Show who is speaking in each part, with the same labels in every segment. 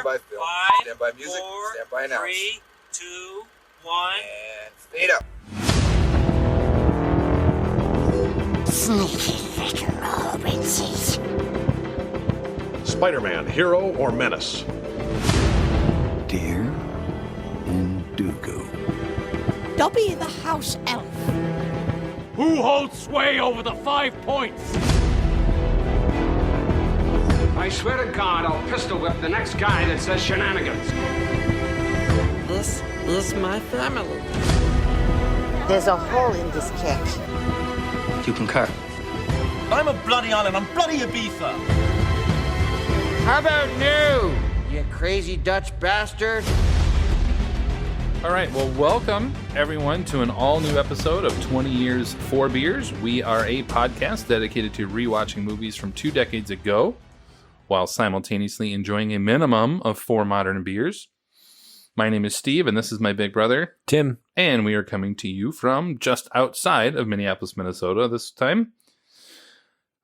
Speaker 1: by film.
Speaker 2: 5,
Speaker 1: Stand by music.
Speaker 2: 4,
Speaker 1: Stand by announce.
Speaker 2: 3, 2, 1.
Speaker 1: And fade up.
Speaker 3: Sneaky little Robinsons.
Speaker 4: Spider-Man, hero or menace?
Speaker 5: Dear Indugo.
Speaker 3: Dobby the house elf.
Speaker 6: Who holds sway over the 5 points?
Speaker 7: I swear to God, I'll pistol whip the next guy that says shenanigans.
Speaker 8: This is my family.
Speaker 3: There's a hole in this cake.
Speaker 7: You concur?
Speaker 6: I'm a bloody island. I'm bloody Ibiza.
Speaker 8: How about new, you crazy Dutch bastard?
Speaker 9: All right, well, welcome everyone to an all-new episode of 20 Years, 4 Beers. We are a podcast dedicated to rewatching movies from 2 decades ago, while simultaneously enjoying a minimum of 4 modern beers. My name is Steve, and this is my big brother,
Speaker 10: Tim.
Speaker 9: And we are coming to you from just outside of Minneapolis, Minnesota this time.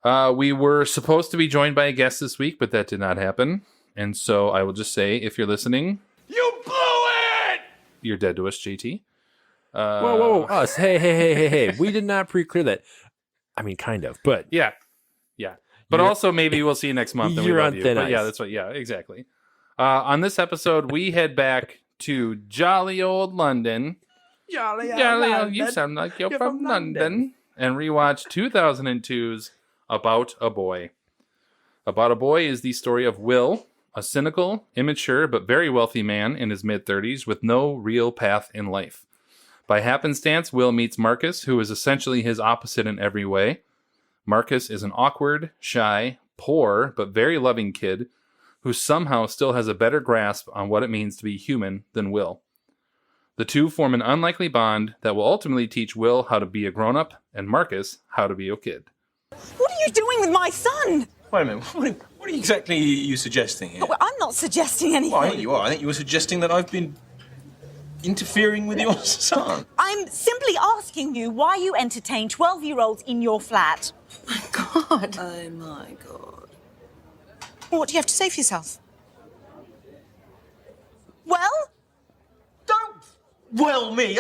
Speaker 9: We were supposed to be joined by a guest this week, but that did not happen. And so I will just say, if you're listening...
Speaker 6: You blew it!
Speaker 9: You're dead to us, JT.
Speaker 10: Whoa, us. Hey. We did not pre-clear that. I mean, kind of, but...
Speaker 9: Yeah. But also, maybe we'll see you next month. And
Speaker 10: you're
Speaker 9: we love
Speaker 10: on
Speaker 9: you.
Speaker 10: thin
Speaker 9: But
Speaker 10: ice.
Speaker 9: yeah, that's what. Yeah, exactly. On this episode, we head back to jolly old London.
Speaker 6: Jolly
Speaker 9: old, you sound like you're from London. And rewatch 2002's About a Boy. About a Boy is the story of Will, a cynical, immature, but very wealthy man in his mid-30s with no real path in life. By happenstance, Will meets Marcus, who is essentially his opposite in every way. Marcus is an awkward, shy, poor, but very loving kid who somehow still has a better grasp on what it means to be human than Will. The two form an unlikely bond that will ultimately teach Will how to be a grown-up and Marcus how to be a kid.
Speaker 11: What are you doing with my son?
Speaker 6: Wait a minute. What exactly are you suggesting here?
Speaker 11: Oh, I'm not suggesting anything.
Speaker 6: Well, I think you are. I think you were suggesting that I've been interfering with your son.
Speaker 11: I'm simply asking you why you entertain 12-year-olds in your flat.
Speaker 3: My God.
Speaker 11: Oh, my God. What do you have to say for yourself? Well?
Speaker 6: Don't well me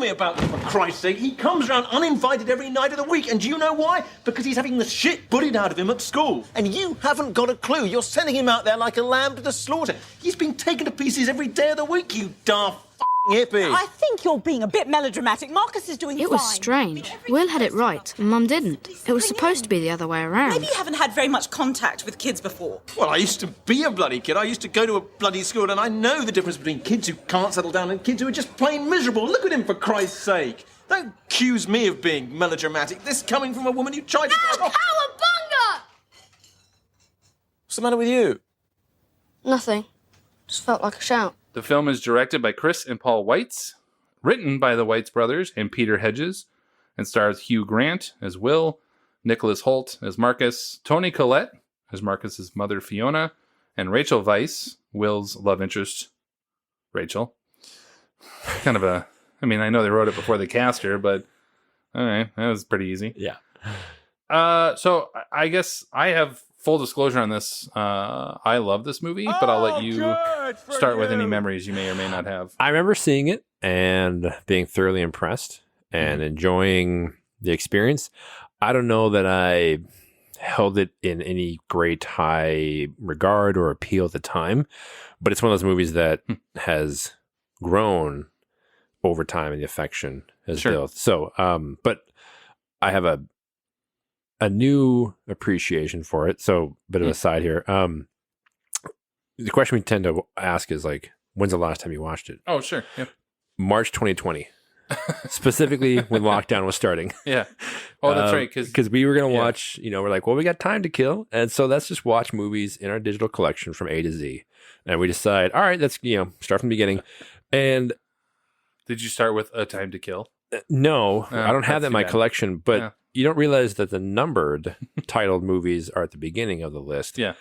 Speaker 6: about it, for Christ's sake. He comes around uninvited every night of the week, and do you know why? Because he's having the shit bullied out of him at school. And you haven't got a clue. You're sending him out there like a lamb to the slaughter. He's been taken to pieces every day of the week, you daft hippie.
Speaker 11: I think you're being a bit melodramatic. Marcus is doing fine.
Speaker 12: It was strange. Will had it right, and Mum didn't. It was supposed to be the other way around.
Speaker 11: Maybe you haven't had very much contact with kids before.
Speaker 6: Well, I used to be a bloody kid. I used to go to a bloody school, and I know the difference between kids who can't settle down and kids who are just plain miserable. Look at him, for Christ's sake. Don't accuse me of being melodramatic. This coming from a woman who tried to...
Speaker 12: Cowabunga!
Speaker 6: What's the matter with you?
Speaker 12: Nothing. Just felt like a shout.
Speaker 9: The film is directed by Chris and Paul Weitz, written by the Weitz brothers and Peter Hedges, and stars Hugh Grant as Will, Nicholas Hoult as Marcus, Toni Collette as Marcus's mother Fiona, and Rachel Weisz, Will's love interest, Rachel. Kind of a... I mean, I know they wrote it before they cast her, but all right, that was pretty easy.
Speaker 10: Yeah.
Speaker 9: So I guess I have full disclosure on this. I love this movie, but I'll let you start with any memories you may or may not have.
Speaker 10: I remember seeing it and being thoroughly impressed and enjoying the experience. I don't know that I held it in any great high regard or appeal at the time, but it's one of those movies that has grown over time and the affection has built. So, but I have a new appreciation for it. So, bit of a side here. The question we tend to ask is like, when's the last time you watched it?
Speaker 9: Oh, sure. Yep.
Speaker 10: March 2020. Specifically when lockdown was starting.
Speaker 9: Yeah. Oh, that's right.
Speaker 10: Because we were going to watch, we're like, well, we got time to kill. And so let's just watch movies in our digital collection from A to Z. And we decide, all right, let's, start from the beginning. And
Speaker 9: did you start with A Time to Kill?
Speaker 10: No, I don't have that in my collection, but you don't realize that the numbered titled movies are at the beginning of the list.
Speaker 9: Yeah.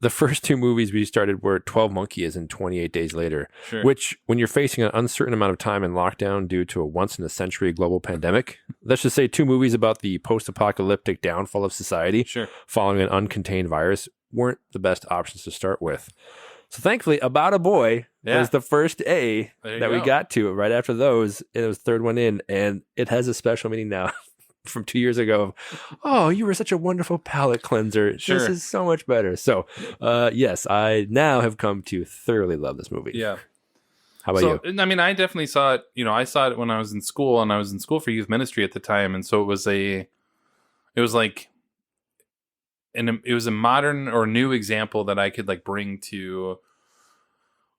Speaker 10: The first 2 movies we started were 12 Monkeys and 28 Days Later,
Speaker 9: Sure.
Speaker 10: which when you're facing an uncertain amount of time in lockdown due to a once-in-a-century global pandemic, let's just say 2 movies about the post-apocalyptic downfall of society
Speaker 9: Sure.
Speaker 10: following an uncontained virus weren't the best options to start with. So thankfully, About a Boy was the first A that we got to right after those. It was third one in, and it has a special meaning now from 2 years ago. Oh, you were such a wonderful palate cleanser.
Speaker 9: Sure.
Speaker 10: This is so much better. So, yes, I now have come to thoroughly love this movie.
Speaker 9: Yeah.
Speaker 10: How about you?
Speaker 9: I mean, I definitely saw it. You know, I saw it when I was in school, and I was in school for youth ministry at the time, and so it was a modern or new example that I could like bring to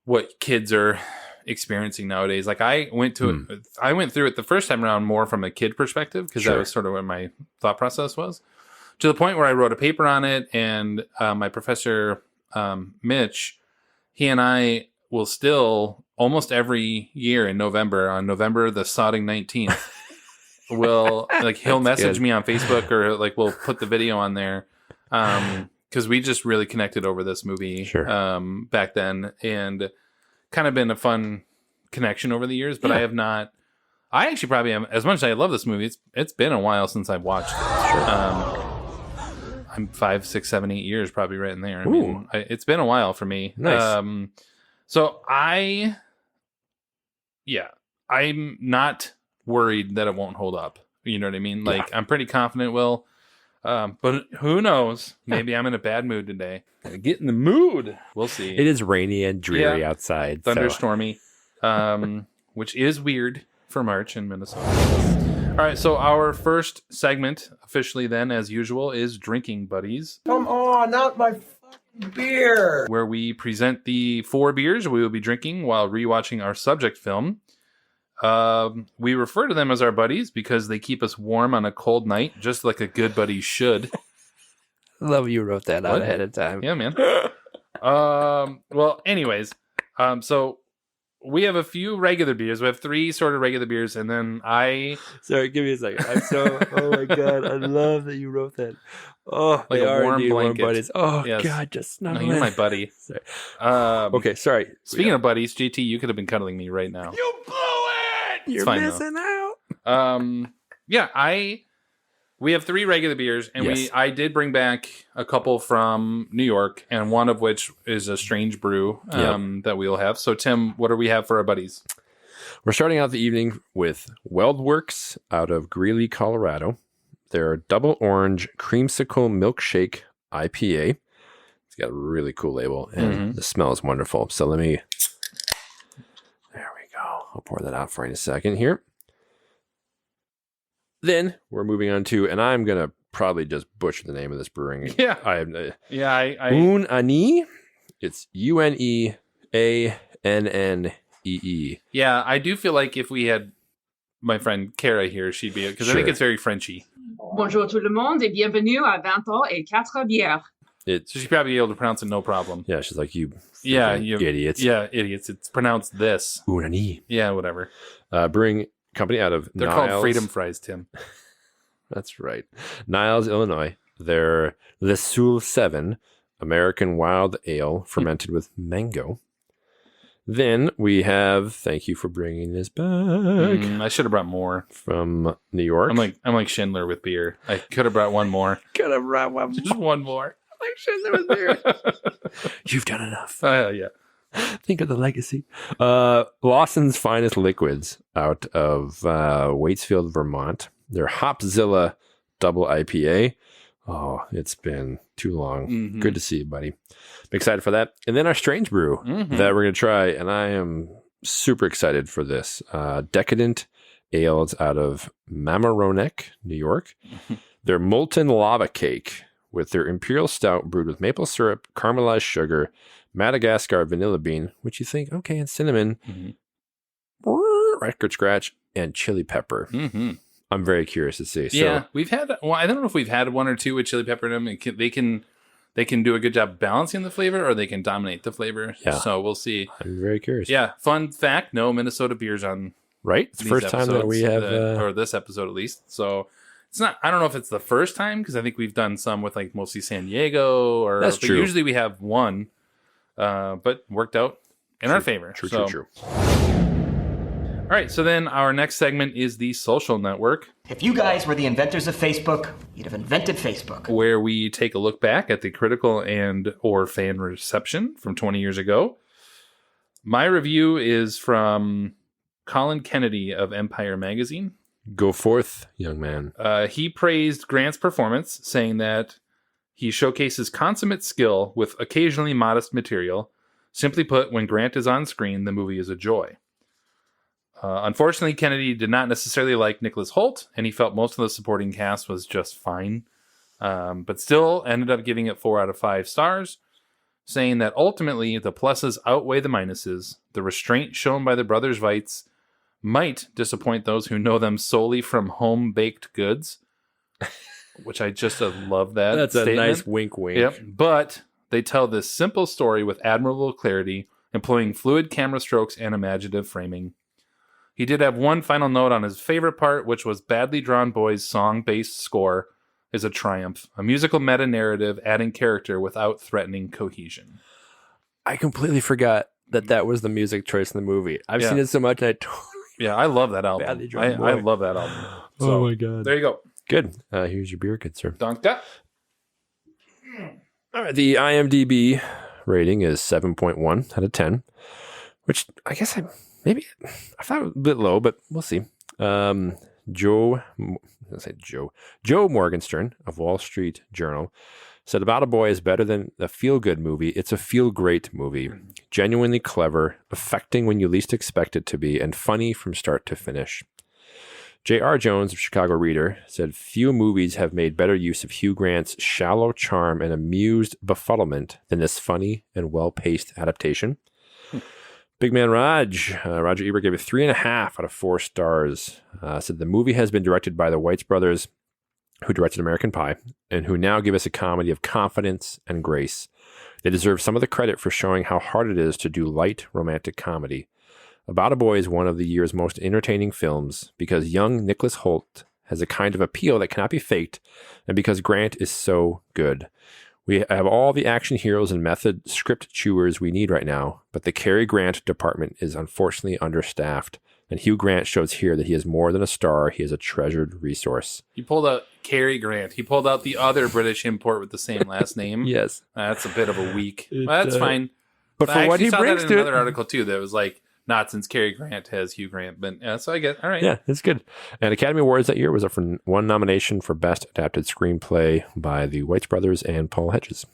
Speaker 9: what kids are experiencing nowadays. Like I went through it the first time around more from a kid perspective, because that was sort of what my thought process was, to the point where I wrote a paper on it, and my professor Mitch, he and I will still almost every year in November, on November the sodding 19th, he'll message me on Facebook, or like we'll put the video on there, because we just really connected over this movie back then, and kind of been a fun connection over the years. But I actually probably am, as much as I love this movie, it's been a while since I've watched it. I'm 5, 6, 7, 8 years probably right in there. I mean, it's been a while for me.
Speaker 10: Nice.
Speaker 9: So I'm not worried that it won't hold up. You know what I mean? Like, I'm pretty confident it will. But who knows? Maybe I'm in a bad mood today. Gotta get in the mood. We'll see.
Speaker 10: It is rainy and dreary outside.
Speaker 9: Thunderstormy, which is weird for March in Minnesota. All right, so our first segment, officially then, as usual, is Drinking Buddies.
Speaker 1: Come on, not my fucking beer.
Speaker 9: Where we present the 4 beers we will be drinking while rewatching our subject film. We refer to them as our buddies because they keep us warm on a cold night, just like a good buddy should.
Speaker 10: Love you wrote that out ahead of time.
Speaker 9: Yeah, man. Well, anyways, so we have a few regular beers. We have 3 sort of regular beers, and then
Speaker 10: Sorry, give me a second. Oh my God, I love that you wrote that. Oh,
Speaker 9: like
Speaker 10: they
Speaker 9: a
Speaker 10: are
Speaker 9: warm
Speaker 10: indeed
Speaker 9: blanket.
Speaker 10: Warm buddies. Oh
Speaker 9: Yes.
Speaker 10: God, just snuggle
Speaker 9: No, you're
Speaker 10: in.
Speaker 9: my buddy.
Speaker 10: Sorry.
Speaker 9: Okay,
Speaker 10: sorry.
Speaker 9: Speaking of buddies, JT, you could have been cuddling me right now.
Speaker 1: You blew it.
Speaker 10: You're
Speaker 9: fine,
Speaker 10: missing out.
Speaker 9: We have 3 regular beers, and
Speaker 10: Yes.
Speaker 9: I did bring back a couple from New York, and one of which is a strange brew that we'll have. So, Tim, what do we have for our buddies?
Speaker 10: We're starting out the evening with Weldworks out of Greeley, Colorado. Their double orange creamsicle milkshake IPA. It's got a really cool label, and the smell is wonderful. So there we go. I'll pour that out for you in a second here. Then we're moving on to, and I'm going to probably just butcher the name of this brewing.
Speaker 9: Yeah.
Speaker 10: I
Speaker 9: Unani.
Speaker 10: It's UNEANNEE.
Speaker 9: Yeah, I do feel like if we had my friend Kara here, she'd be, because I think it's very Frenchy.
Speaker 4: Bonjour tout le monde et bienvenue à 20 ans et 4 bières.
Speaker 9: So she'd probably be able to pronounce it no problem.
Speaker 10: Yeah, she's like, you
Speaker 9: idiots. Yeah, idiots. It's pronounced this.
Speaker 10: Unani.
Speaker 9: Yeah, whatever.
Speaker 10: Brewing company out of
Speaker 9: They're
Speaker 10: Niles.
Speaker 9: called Freedom Fries, Tim.
Speaker 10: That's right. Niles, Illinois. They're Le Soul 7 American Wild Ale fermented with mango. Then we have, thank you for bringing this back.
Speaker 9: I should have brought more.
Speaker 10: From New York.
Speaker 9: I'm like Schindler with beer. I could have brought one more.
Speaker 10: Could have brought one more.
Speaker 9: Just one more.
Speaker 10: Like Schindler with beer. You've done enough.
Speaker 9: Yeah.
Speaker 10: Think of the legacy. Lawson's Finest Liquids out of Waitsfield, Vermont. Their Hopzilla Double IPA. Oh, it's been too long. Good to see you, buddy. I'm excited for that. And then our strange brew that we're going to try, and I am super excited for this. Decadent Ales out of Mamaroneck, New York. Their Molten Lava Cake with their Imperial Stout brewed with maple syrup, caramelized sugar, Madagascar vanilla bean, which you think, okay, and cinnamon, record scratch, and chili pepper. I'm very curious to see.
Speaker 9: Yeah, we've had. Well, I don't know if we've had 1 or 2 with chili pepper in them. They can do a good job balancing the flavor, or they can dominate the flavor.
Speaker 10: Yeah.
Speaker 9: So we'll see.
Speaker 10: I'm very curious.
Speaker 9: Yeah. Fun fact: no Minnesota beers on.
Speaker 10: Right. It's the first time that we have,
Speaker 9: or this episode at least. So it's not. I don't know if it's the first time, because I think we've done some with like mostly San Diego.
Speaker 10: That's true.
Speaker 9: Usually we have one, but worked out in our favor.
Speaker 10: True.
Speaker 9: All right, so then our next segment is the social network.
Speaker 13: If you guys were the inventors of Facebook, you'd have invented Facebook.
Speaker 9: Where we take a look back at the critical and or fan reception from 20 years ago. My review is from Colin Kennedy of Empire Magazine.
Speaker 10: Go forth, young man.
Speaker 9: He praised Grant's performance, saying that he showcases consummate skill with occasionally modest material. Simply put, when Grant is on screen, the movie is a joy. Unfortunately, Kennedy did not necessarily like Nicholas Hoult, and he felt most of the supporting cast was just fine, but still ended up giving it 4 out of 5 stars, saying that ultimately the pluses outweigh the minuses. The restraint shown by the brothers Weitz might disappoint those who know them solely from home-baked goods, which I just love that
Speaker 10: That's
Speaker 9: statement.
Speaker 10: a nice wink wink.
Speaker 9: Yep. But they tell this simple story with admirable clarity, employing fluid camera strokes and imaginative framing. He did have one final note on his favorite part, which was Badly Drawn Boy's song-based score is a triumph. A musical meta-narrative adding character without threatening cohesion.
Speaker 10: I completely forgot that was the music choice in the movie. I've seen it so much, and I totally...
Speaker 9: Yeah, I love that album.
Speaker 10: Badly Drawn Boy.
Speaker 9: I love that album. So,
Speaker 10: oh my God.
Speaker 9: There you go.
Speaker 10: Good. Here's your beer, good sir.
Speaker 9: Danke.
Speaker 10: All right, the IMDb rating is 7.1 out of 10, which I guess I thought it was a bit low, but we'll see. Joe Morgenstern of Wall Street Journal said About a Boy is better than a feel-good movie. It's a feel-great movie. Genuinely clever, affecting when you least expect it to be, and funny from start to finish. J.R. Jones of Chicago Reader said few movies have made better use of Hugh Grant's shallow charm and amused befuddlement than this funny and well-paced adaptation. Big Man Roger Ebert gave it 3.5 out of 4 stars. Said the movie has been directed by the Weitz brothers, who directed American Pie, and who now give us a comedy of confidence and grace. They deserve some of the credit for showing how hard it is to do light romantic comedy. About a Boy is one of the year's most entertaining films because young Nicholas Hoult has a kind of appeal that cannot be faked, and because Grant is so good. We have all the action heroes and method script chewers we need right now, but the Cary Grant department is unfortunately understaffed. And Hugh Grant shows here that he is more than a star. He is a treasured resource.
Speaker 9: He pulled out Cary Grant. He pulled out the other British import with the same last name.
Speaker 10: Yes.
Speaker 9: That's a bit of a weak. That's fine.
Speaker 10: But for what he brings
Speaker 9: that in
Speaker 10: to
Speaker 9: another article, too, that was like, not since Cary Grant has Hugh Grant. But so I get all right.
Speaker 10: Yeah, it's good. And Academy Awards that year was up for one nomination for Best Adapted Screenplay by the Weitz brothers and Paul Hedges.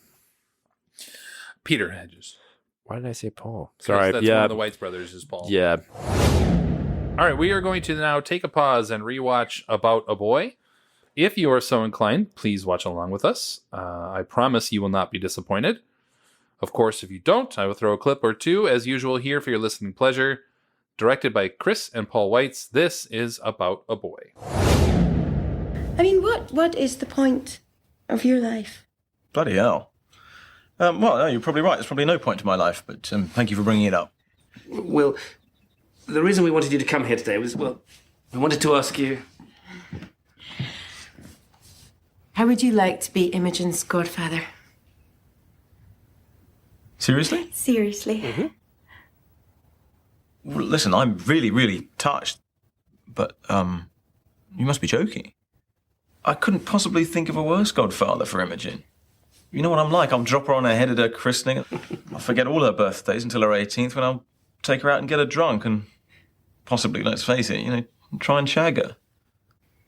Speaker 9: Peter Hedges.
Speaker 10: Why did I say Paul? Sorry.
Speaker 9: That's one of the Weitz brothers is Paul.
Speaker 10: Yeah.
Speaker 9: All right, we are going to now take a pause and rewatch About a Boy. If you are so inclined, please watch along with us. I promise you will not be disappointed. Of course, if you don't, I will throw a clip or two, as usual, here for your listening pleasure. Directed by Chris and Paul Weitz, this is About a Boy.
Speaker 14: I mean, what is the point of your life?
Speaker 6: Bloody hell. Well, no, you're probably right. There's probably no point to my life, but thank you for bringing it up.
Speaker 15: Well, the reason we wanted you to come here today was, well, we wanted to ask you...
Speaker 14: How would you like to be Imogen's godfather?
Speaker 6: Seriously?
Speaker 14: Seriously.
Speaker 6: Mm-hmm. Well, listen, I'm really, really touched. But, you must be joking. I couldn't possibly think of a worse godfather for Imogen. You know what I'm like. I'll drop her on her head at her christening. I'll forget all her birthdays until her 18th when I'll take her out and get her drunk and possibly, let's face it, try and shag her.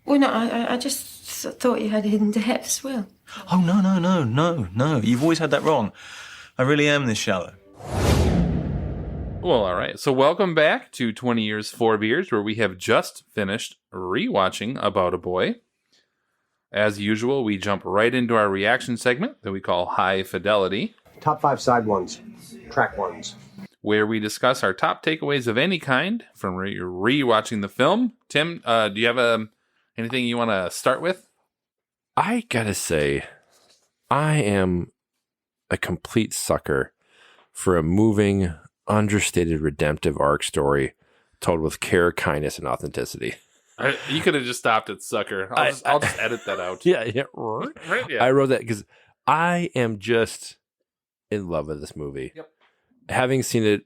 Speaker 14: Well, no, I just thought you had hidden depths, Will.
Speaker 6: Oh, no. You've always had that wrong. I really am this shallow.
Speaker 9: Well, all right. So welcome back to 20 Years, 4 Beers, where we have just finished rewatching About a Boy. As usual, we jump right into our reaction segment that we call High Fidelity.
Speaker 16: Top 5 side ones, track ones.
Speaker 9: Where we discuss our top takeaways of any kind from rewatching the film. Tim, do you have anything you want to start with?
Speaker 10: I gotta say, I am a complete sucker for a moving, understated, redemptive arc story told with care, kindness, and authenticity.
Speaker 9: You could have just stopped at sucker. I'll just edit that out.
Speaker 10: Yeah.
Speaker 9: Yeah.
Speaker 10: I wrote that because I am just in love with this movie.
Speaker 9: Yep.
Speaker 10: Having seen it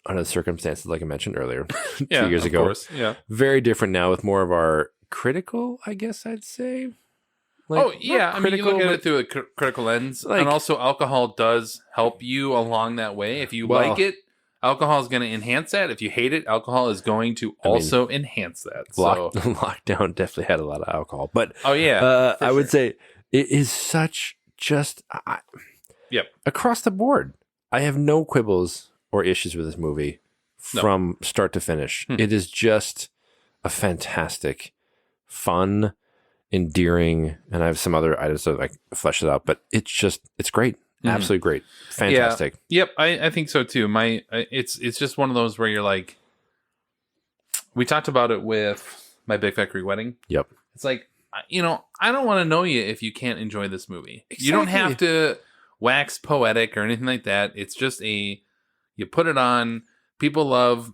Speaker 10: under the circumstances, like I mentioned earlier,
Speaker 9: Yeah,
Speaker 10: 2 years
Speaker 9: of
Speaker 10: ago.
Speaker 9: course, yeah.
Speaker 10: Very different now with more of our critical, I guess I'd say.
Speaker 9: Oh yeah,
Speaker 10: not
Speaker 9: I mean, you look
Speaker 10: critical,
Speaker 9: at it
Speaker 10: but-
Speaker 9: through a critical lens,
Speaker 10: Like-
Speaker 9: and also alcohol does help you along that way. If you
Speaker 10: Well-
Speaker 9: like it, alcohol is going to enhance that. If you hate it, alcohol is going to also enhance that. So,
Speaker 10: Lockdown definitely had a lot of alcohol, but
Speaker 9: oh yeah,
Speaker 10: I would say it is such just
Speaker 9: yep,
Speaker 10: across the board. I have no quibbles or issues with this movie from start to finish. It is just a fantastic, fun, endearing, and I have some other items that like flesh it out, but it's great. Absolutely great. Fantastic.
Speaker 9: Yeah. Yep, I think so too. It's just one of those where you're like, we talked about it with My Big Fat Greek Wedding.
Speaker 10: Yep.
Speaker 9: It's like, I don't want to know you if you can't enjoy this movie. Exactly. You don't have to wax poetic or anything like that. It's just you put it on. People love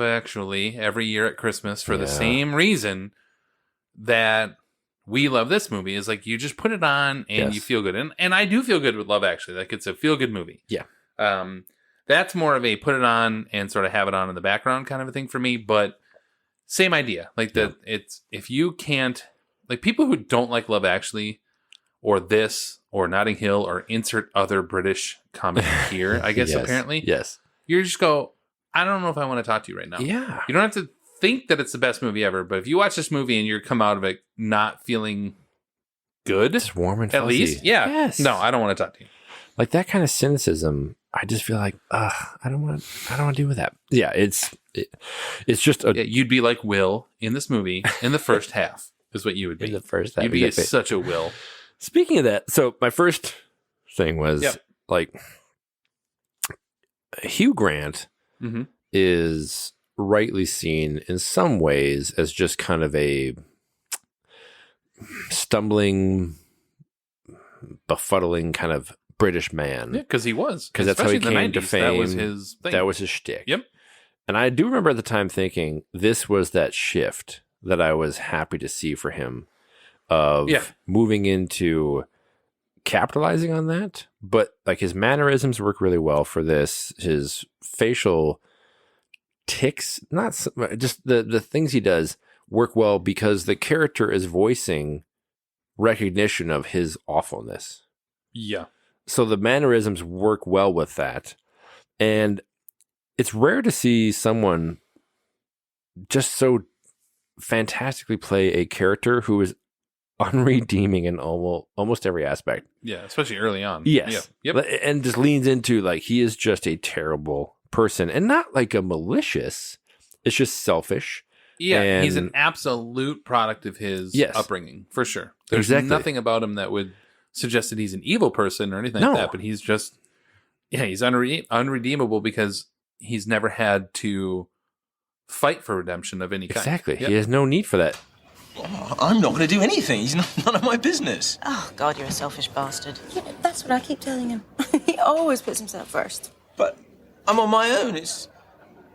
Speaker 9: Actually every year at Christmas for the same reason that we love this movie. Is like you just put it on and you feel good. And I do feel good with Love Actually. Like it's a feel good movie.
Speaker 10: Yeah.
Speaker 9: That's more of a put it on and sort of have it on in the background kind of a thing for me. But same idea. Like that it's if you can't like people who don't like Love Actually or this or Notting Hill or insert other British comedy here, I guess apparently.
Speaker 10: Yes.
Speaker 9: You just go, I don't know if I want to talk to you right now.
Speaker 10: Yeah.
Speaker 9: You don't have to think that it's the best movie ever, but if you watch this movie and you come out of it not feeling good,
Speaker 10: it's warm and
Speaker 9: at
Speaker 10: fuzzy.
Speaker 9: least, yeah.
Speaker 10: Yes.
Speaker 9: No, I don't want to talk to you.
Speaker 10: Like that kind of cynicism, I just feel like, I don't want to deal with that. Yeah, it's just a.
Speaker 9: Yeah, you'd be like Will in this movie in the first half is what you would be.
Speaker 10: In the first half,
Speaker 9: you'd be
Speaker 10: exactly.
Speaker 9: such a Will.
Speaker 10: Speaking of that, so my first thing was like Hugh Grant is rightly seen in some ways as just kind of a stumbling, befuddling kind of British man.
Speaker 9: Yeah, because he was.
Speaker 10: Because that's how he
Speaker 9: Especially in
Speaker 10: came
Speaker 9: the
Speaker 10: to
Speaker 9: 90s,
Speaker 10: fame.
Speaker 9: That was his thing.
Speaker 10: That was his shtick.
Speaker 9: Yep.
Speaker 10: And I do remember at the time thinking this was that shift that I was happy to see for him of moving into capitalizing on that. But like his mannerisms work really well for this. His facial tics, not so, just the things he does work well because the character is voicing recognition of his awfulness.
Speaker 9: Yeah.
Speaker 10: So the mannerisms work well with that. And it's rare to see someone just so fantastically play a character who is unredeeming in almost every aspect.
Speaker 9: Yeah, especially early on.
Speaker 10: Yes.
Speaker 9: Yeah. Yep.
Speaker 10: And just leans into like he is just a terrible person and not like a malicious. It's just selfish.
Speaker 9: Yeah, he's an absolute product of his upbringing, for sure. There's nothing about him that would suggest that he's an evil person or anything like that, but he's just, he's unredeemable because he's never had to fight for redemption of any kind.
Speaker 10: Exactly. Yep. He has no need for that.
Speaker 6: Oh, I'm not going to do anything. He's none of my business.
Speaker 11: Oh, God, you're a selfish bastard.
Speaker 14: Yeah, that's what I keep telling him. He always puts himself first.
Speaker 6: But I'm on my own. It's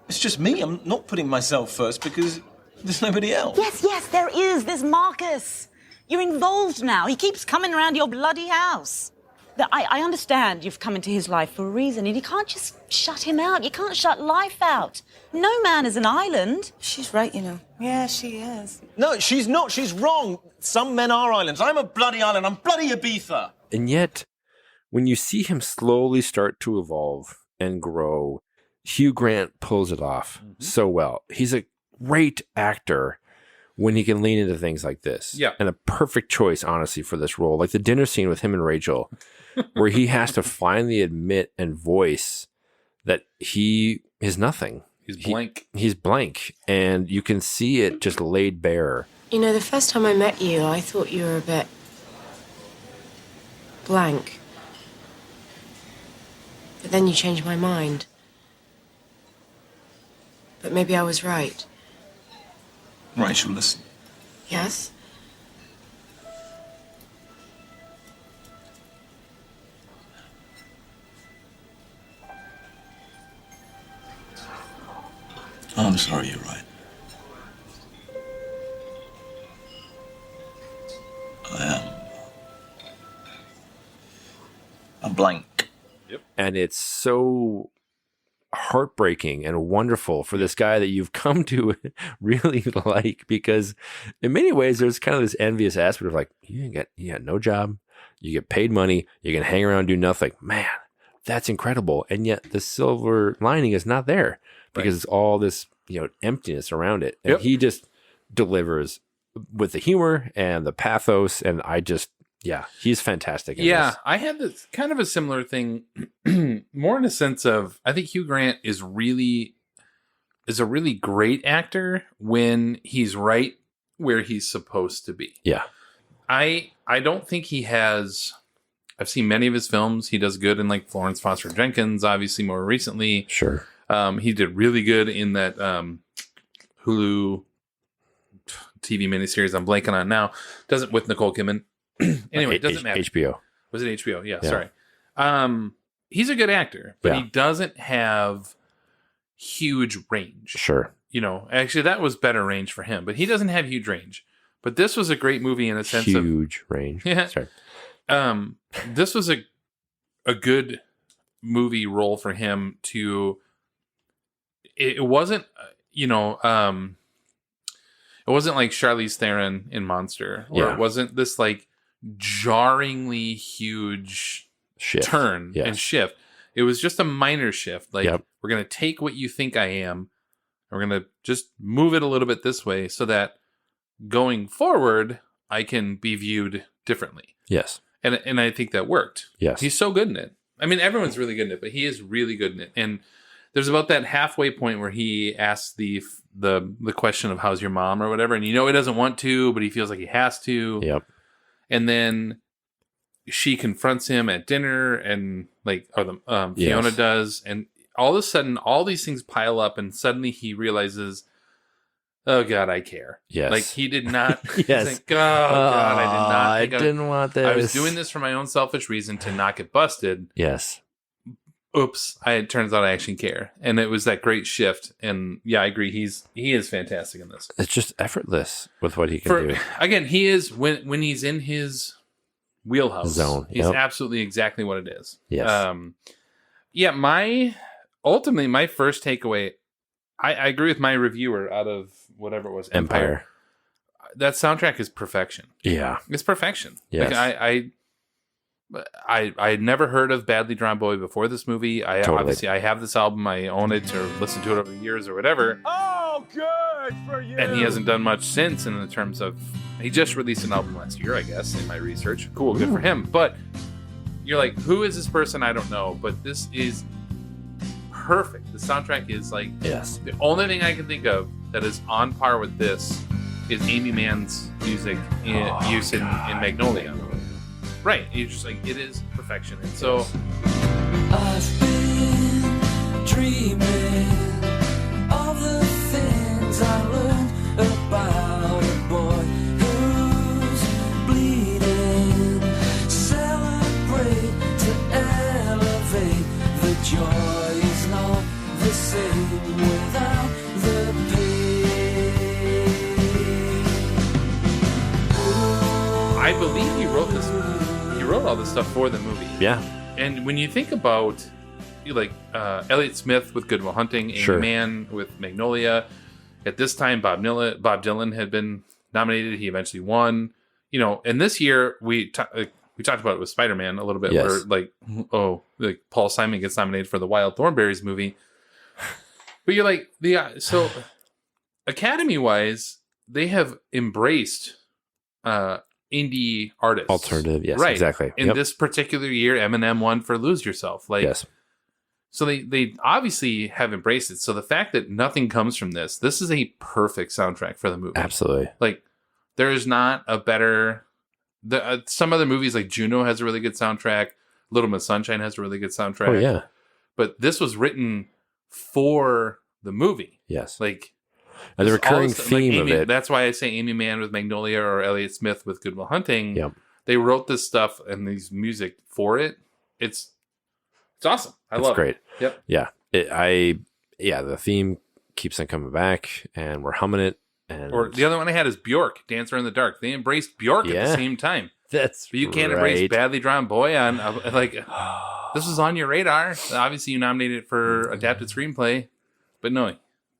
Speaker 6: just me. I'm not putting myself first because there's nobody else.
Speaker 11: Yes, there is. There's Marcus. You're involved now. He keeps coming around your bloody house. I understand you've come into his life for a reason, and you can't just shut him out. You can't shut life out. No man is an island.
Speaker 14: She's right, you know.
Speaker 11: Yeah, she is.
Speaker 6: No, she's not. She's wrong. Some men are islands. I'm a bloody island. I'm bloody Ibiza.
Speaker 10: And yet, when you see him slowly start to evolve and grow, Hugh Grant pulls it off so well. He's a great actor when he can lean into things like this.
Speaker 9: Yeah.
Speaker 10: And a perfect choice, honestly, for this role. Like the dinner scene with him and Rachel, where he has to finally admit and voice that he is nothing.
Speaker 9: He's blank.
Speaker 10: He's blank. And you can see it just laid bare.
Speaker 14: You know, the first time I met you, I thought you were a bit blank. But then you changed my mind. But maybe I was right.
Speaker 6: Rachel, listen.
Speaker 14: Yes?
Speaker 6: I'm sorry, you're right. I'm blank.
Speaker 9: Yep.
Speaker 10: And it's so heartbreaking and wonderful for this guy that you've come to really like, because in many ways there's kind of this envious aspect of like, you got no job, you get paid money, you can hang around and do nothing. Man, that's incredible. And yet the silver lining is not there because it's all this, emptiness around it. And he just delivers with the humor and the pathos. And he's fantastic.
Speaker 9: Yeah, I had this kind of a similar thing, more in a sense of, I think Hugh Grant is a really great actor when he's right where he's supposed to be.
Speaker 10: Yeah.
Speaker 9: I don't think he has. I've seen many of his films. He does good in like Florence Foster Jenkins, obviously more recently.
Speaker 10: Sure.
Speaker 9: He did really good in that Hulu TV miniseries I'm blanking on now. Doesn't with Nicole Kidman. Anyway, it doesn't matter.
Speaker 10: HBO.
Speaker 9: Was it HBO? Yeah, sorry. He's a good actor, but he doesn't have huge range.
Speaker 10: Sure.
Speaker 9: Actually that was better range for him, but he doesn't have huge range. But this was a great movie in a sense of
Speaker 10: huge range.
Speaker 9: Yeah.
Speaker 10: Sorry.
Speaker 9: This was a good movie role for him to. It wasn't, it wasn't like Charlize Theron in Monster, or it wasn't this like jarringly huge turn and shift. It was just a minor shift. Like we're gonna take what you think I am, and we're gonna just move it a little bit this way so that going forward I can be viewed differently.
Speaker 10: Yes.
Speaker 9: And I think that worked.
Speaker 10: Yes.
Speaker 9: He's so good in it. I mean, everyone's really good in it, but he is really good in it. And there's about that halfway point where he asks the question of how's your mom or whatever, and he doesn't want to, but he feels like he has to.
Speaker 10: Yep.
Speaker 9: And then she confronts him at dinner, and Fiona does, and all of a sudden, all these things pile up, and suddenly he realizes, oh God, I care.
Speaker 10: Yes.
Speaker 9: Like he did not.
Speaker 10: Yes.
Speaker 9: Think, oh God, I did not.
Speaker 10: I didn't want this.
Speaker 9: I was doing this for my own selfish reason to not get busted.
Speaker 10: Yes.
Speaker 9: Oops. It turns out I actually care. And it was that great shift. And yeah, I agree. He is fantastic in this.
Speaker 10: It's just effortless with what he can do.
Speaker 9: Again, he is when he's in his wheelhouse
Speaker 10: zone.
Speaker 9: He's absolutely exactly what it is.
Speaker 10: Yes.
Speaker 9: Ultimately my first takeaway, I agree with my reviewer out of whatever it was, Empire. That soundtrack is perfection.
Speaker 10: Yeah.
Speaker 9: It's perfection.
Speaker 10: Yes.
Speaker 9: Like I had never heard of Badly Drawn Boy before this movie. Obviously I have this album. I own it or listened to it over the years or whatever.
Speaker 1: Oh, good for you.
Speaker 9: And he hasn't done much since in the terms of, he just released an album last year, I guess, in my research. Cool, good for him. But you're like, who is this person? I don't know. But this is perfect. The soundtrack is like,
Speaker 10: yes.
Speaker 9: The only thing I can think of that is on par with this is Amy Mann's music use in Magnolia. Right. You're just like, it is perfection. And so
Speaker 17: I've been dreaming of the things I learned about a boy who's bleeding. Celebrate to elevate. The joy is not the same without the pain.
Speaker 9: I believe he wrote this. He wrote all this stuff for the movie.
Speaker 10: Yeah.
Speaker 9: And when you think about Elliott Smith with Good Will Hunting, Amy Mann with Magnolia, at this time Bob Dylan had been nominated. He eventually won. And this year we talked about it with Spider-Man a little bit, where Paul Simon gets nominated for the Wild Thornberrys movie. But you're like, so Academy-wise, they have embraced indie artists.
Speaker 10: Alternative, yes,
Speaker 9: right.
Speaker 10: Exactly.
Speaker 9: In this particular year, Eminem won for Lose Yourself.
Speaker 10: Yes.
Speaker 9: So they obviously have embraced it. So the fact that nothing comes from this is a perfect soundtrack for the movie.
Speaker 10: Absolutely.
Speaker 9: Like, there is not a better... some other movies, like Juno has a really good soundtrack. Little Miss Sunshine has a really good soundtrack.
Speaker 10: Oh, yeah.
Speaker 9: But this was written for the movie.
Speaker 10: Yes.
Speaker 9: Like...
Speaker 10: And the recurring theme of it.
Speaker 9: That's why I say Amy Mann with Magnolia or Elliott Smith with Good Will Hunting.
Speaker 10: Yep.
Speaker 9: They wrote this stuff and these music for it. It's awesome. I love
Speaker 10: great.
Speaker 9: it. Yep.
Speaker 10: Yeah. The theme keeps on coming back, and we're humming it. And
Speaker 9: or the other one I had is Bjork, Dancer in the Dark. They embraced Bjork at the same time.
Speaker 10: That's
Speaker 9: But you can't embrace badly drawn boy on like this was on your radar. Obviously, you nominated it for adapted screenplay, but no,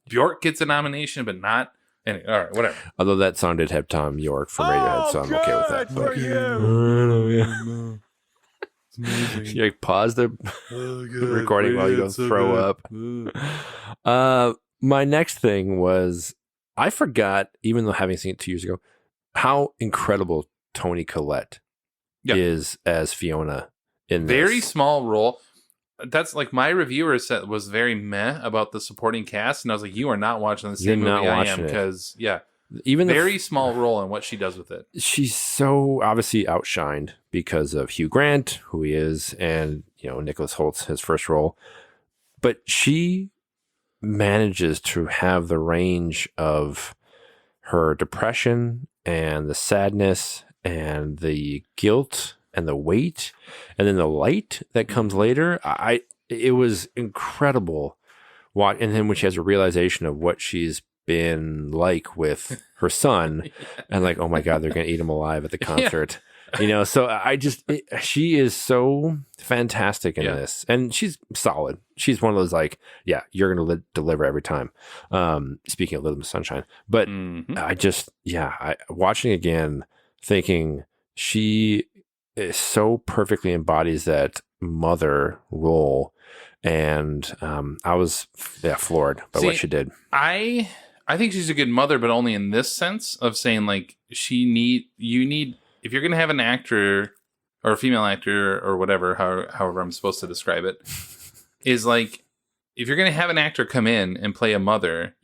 Speaker 9: Bjork gets a nomination, but not. Anyway, all right, whatever.
Speaker 10: Although that song did have Tom York from Radiohead, so I'm okay with that.
Speaker 1: For you.
Speaker 10: You like, pause the recording while you go throw up. My next thing was I forgot, even though having seen it 2 years ago, how incredible Toni Collette is as Fiona in this.
Speaker 9: Very small role. That's like my reviewer said was very meh about the supporting cast, and I was like, "You are not watching the same movie I am," because
Speaker 10: even
Speaker 9: very small role in what she does with it.
Speaker 10: She's so obviously outshined because of Hugh Grant, who he is, and Nicholas Holt's his first role, but she manages to have the range of her depression and the sadness and the guilt and the weight and then the light that comes later. It was incredible. And then when she has a realization of what she's been like with her son and like, oh my God, they're going to eat him alive at the concert. So she is so fantastic in this, and she's solid. She's one of those like, yeah, you're going to deliver every time. Speaking of Little Miss Sunshine, but I watching again, thinking she is so perfectly embodies that mother role, and I was floored by what she did.
Speaker 9: I think she's a good mother, but only in this sense of saying like you need. If you're going to have an actor or a female actor or whatever, however I'm supposed to describe it, is like, if you're going to have an actor come in and play a mother,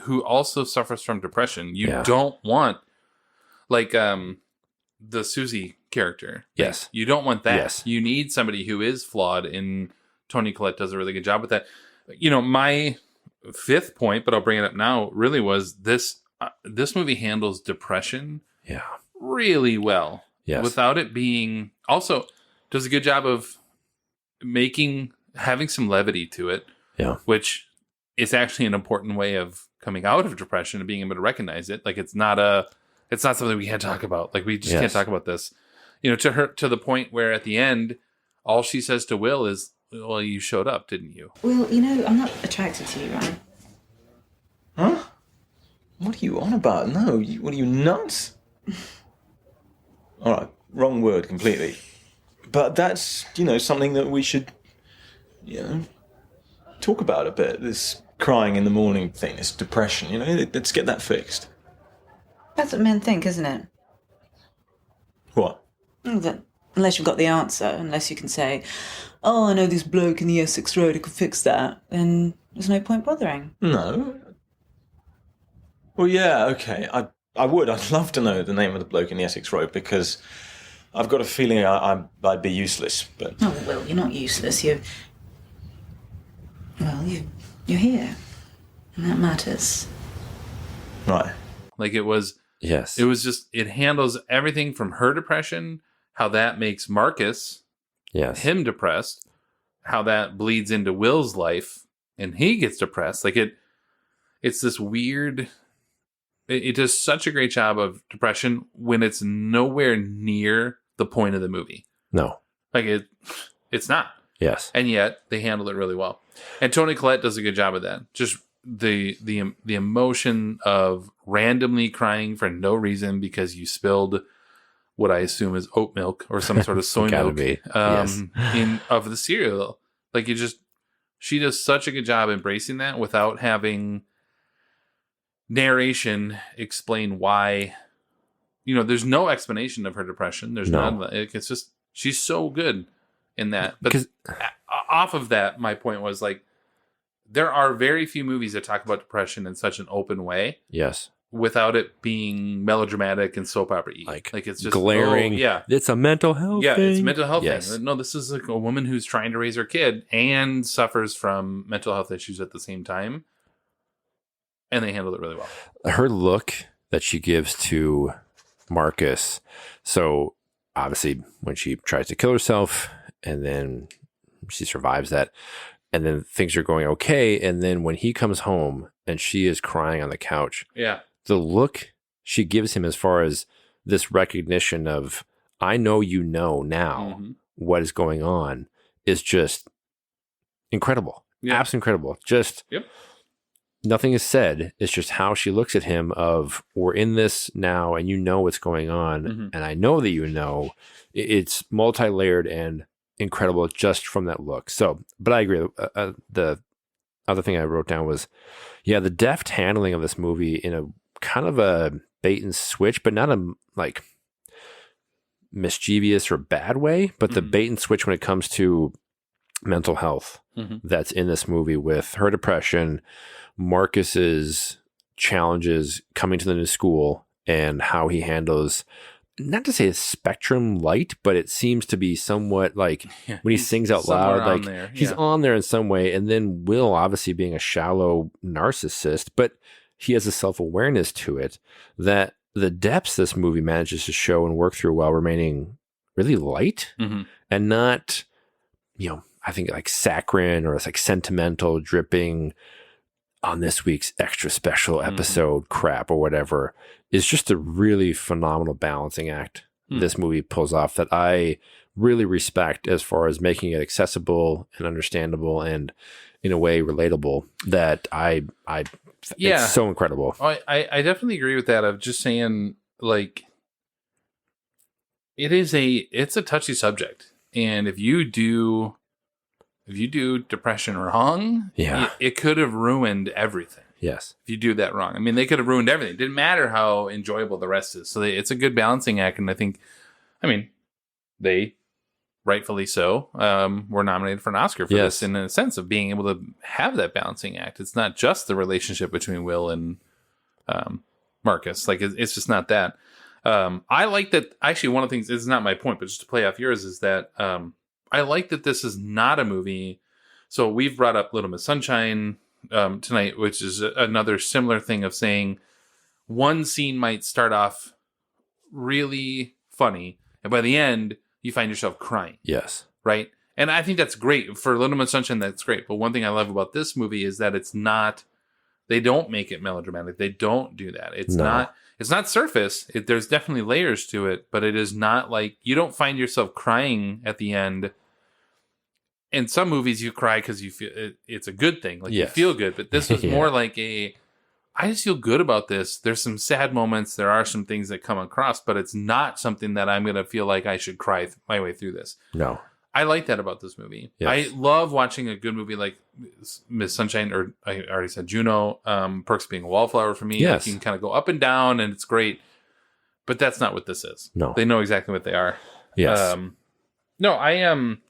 Speaker 9: who also suffers from depression, you don't want like the Susie character.
Speaker 10: Yes.
Speaker 9: You don't want that.
Speaker 10: Yes.
Speaker 9: You need somebody who is flawed, and Toni Collette does a really good job with that. My fifth point, but I'll bring it up now, really was this movie handles depression really well.
Speaker 10: Yes.
Speaker 9: Without it being, also does a good job of having some levity to it.
Speaker 10: Yeah.
Speaker 9: Which is actually an important way of coming out of depression and being able to recognize it. Like it's not something we can't talk about. Like we just can't talk about this. To the point where at the end, all she says to Will is, well, you showed up, didn't you?
Speaker 11: Well, I'm not attracted to you, right?
Speaker 6: Huh? What are you on about? No, what are you, nuts? All right, wrong word completely. But that's, something that we should, talk about a bit. This crying in the morning thing, this depression, let's get that fixed.
Speaker 11: That's what men think, isn't it?
Speaker 6: What?
Speaker 11: That unless you've got the answer, unless you can say, oh, I know this bloke in the Essex Road who could fix that, then there's no point bothering.
Speaker 6: No. Well, yeah, okay. I'd love to know the name of the bloke in the Essex Road, because I've got a feeling I'd be useless, but...
Speaker 11: Oh, well, you're not useless. You're here. And that matters.
Speaker 6: Right.
Speaker 9: Like it was...
Speaker 10: Yes.
Speaker 9: It was just... It handles everything from her depression, how that makes Marcus, him depressed, how that bleeds into Will's life, and he gets depressed. Like it's this weird... It does such a great job of depression when it's nowhere near the point of the movie.
Speaker 10: No.
Speaker 9: Like it's not.
Speaker 10: Yes.
Speaker 9: And yet they handled it really well. And Toni Collette does a good job of that. Just the emotion of randomly crying for no reason because you spilled what I assume is oat milk or some sort of soy milk of the cereal. Like she does such a good job embracing that without having narration explain why. There's no explanation of her depression. There's none. It's just she's so good in that. But off of that, my point was like there are very few movies that talk about depression in such an open way.
Speaker 10: Yes.
Speaker 9: Without it being melodramatic and soap opera-y. Like it's just
Speaker 10: glaring. It's a mental health thing.
Speaker 9: It's a mental health thing. No, this is like a woman who's trying to raise her kid and suffers from mental health issues at the same time. And they handled it really well.
Speaker 10: Her look that she gives to Marcus. So obviously when she tries to kill herself and then she survives that and then things are going okay. And then when he comes home and she is crying on the couch.
Speaker 9: Yeah.
Speaker 10: The look she gives him as far as this recognition of I know you know now what is going on is just incredible.
Speaker 9: Yeah.
Speaker 10: Absolutely incredible. Just nothing is said. It's just how she looks at him of, we're in this now and you know what's going on. And I know that you know. It's multi-layered and incredible just from that look. So, but I agree. The other thing I wrote down was, the deft handling of this movie in a kind of a bait and switch, but not a like mischievous or bad way, but the bait and switch when it comes to mental health that's in this movie with her depression, Marcus's challenges coming to the new school, and how he handles, not to say it's spectrum light, but it seems to be somewhat like when he sings out loud, like he's on there in some way. And then Will obviously being a shallow narcissist, but he has a self-awareness to it that the depths this movie manages to show and work through while remaining really light and not, I think like saccharine or it's like sentimental dripping on this week's extra special episode crap or whatever, is just a really phenomenal balancing act this movie pulls off that I really respect as far as making it accessible and understandable and in a way relatable that it's so incredible.
Speaker 9: I definitely agree with that. Of just saying, like, it's a touchy subject. And if you do depression wrong, it could have ruined everything.
Speaker 10: Yes.
Speaker 9: If you do that wrong. I mean, they could have ruined everything. It didn't matter how enjoyable the rest is. So it's a good balancing act. And I think, they rightfully so were nominated for an Oscar for this in a sense of being able to have that balancing act. It's not just the relationship between Will and Marcus. Like, it's just not that. I like that. Actually, one of the things, this is not my point, but just to play off yours, is that I like that this is not a movie. So we've brought up Little Miss Sunshine tonight, which is another similar thing of saying one scene might start off really funny, and by the end, you find yourself crying.
Speaker 10: Yes.
Speaker 9: Right? And I think that's great. For Little Miss Sunshine, that's great. But one thing I love about this movie is that they don't make it melodramatic. They don't do that. It's not surface. There's definitely layers to it, but it is not like, you don't find yourself crying at the end. In some movies, you cry because you feel it's a good thing. Like, you feel good. But this was more like I just feel good about this. There's some sad moments. There are some things that come across, but it's not something that I'm going to feel like I should cry my way through this.
Speaker 10: No.
Speaker 9: I like that about this movie.
Speaker 10: Yes.
Speaker 9: I love watching a good movie like Miss Sunshine, or I already said Juno, Perks Being a Wallflower for me.
Speaker 10: Yes.
Speaker 9: Like, you can kind of go up and down, and it's great. But that's not what this is.
Speaker 10: No.
Speaker 9: They know exactly what they are.
Speaker 10: Yes.
Speaker 9: No, I am...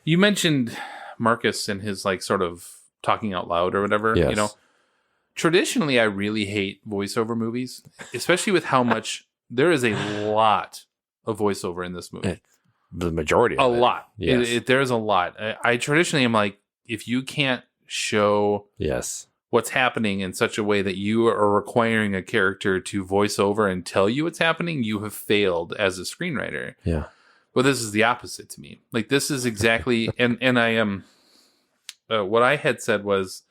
Speaker 9: You mentioned Marcus and his like sort of talking out loud or whatever.
Speaker 10: Yes.
Speaker 9: Traditionally, I really hate voiceover movies, especially with how much there is a lot of voiceover in this movie.
Speaker 10: The majority of
Speaker 9: it. A lot. Yes. There's a lot. I traditionally am like, if you can't show what's happening in such a way that you are requiring a character to voice over and tell you what's happening, you have failed as a screenwriter.
Speaker 10: Yeah.
Speaker 9: Well, this is the opposite to me. Like, this is exactly, and I am, what I had said was,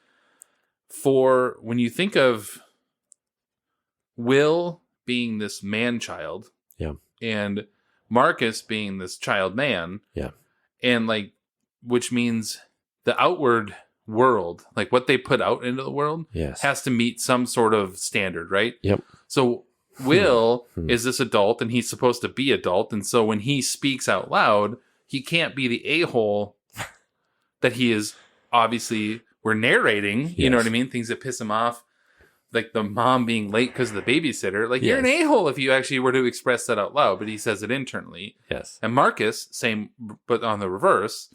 Speaker 9: for when you think of Will being this man-child, and Marcus being this child man, and like, which means the outward world, like what they put out into the world, has to meet some sort of standard, right?
Speaker 10: Yep.
Speaker 9: So Will is this adult, and he's supposed to be adult, and so when he speaks out loud, he can't be the a-hole that he is. Obviously, we're narrating, you know what I mean? Things that piss him off, like the mom being late because of the babysitter. Like, you're an a-hole if you actually were to express that out loud, but he says it internally.
Speaker 10: Yes.
Speaker 9: And Marcus, same, but on the reverse,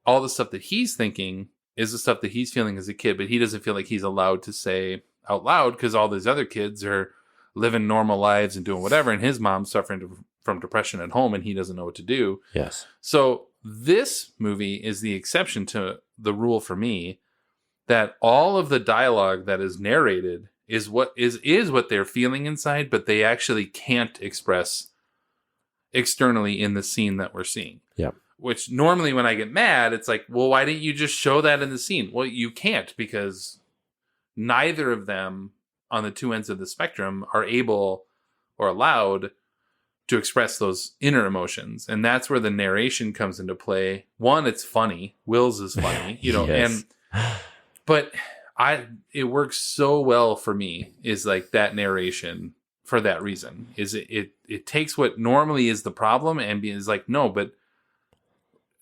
Speaker 9: all the stuff that he's thinking is the stuff that he's feeling as a kid, but he doesn't feel like he's allowed to say out loud because all these other kids are living normal lives and doing whatever, and his mom's suffering from depression at home, and he doesn't know what to do.
Speaker 10: Yes.
Speaker 9: So this movie is the exception to the rule for me, that all of the dialogue that is narrated is what they're feeling inside, but they actually can't express externally in the scene that we're seeing.
Speaker 10: Yep.
Speaker 9: Which normally when I get mad, it's like, well, why didn't you just show that in the scene? Well, you can't, because neither of them on the two ends of the spectrum are able or allowed to express those inner emotions. And that's where the narration comes into play. One, it's funny. Will's is funny, you know,
Speaker 10: Yes.
Speaker 9: but it works so well for me is like that narration for that reason is it takes what normally is the problem and is like, no, but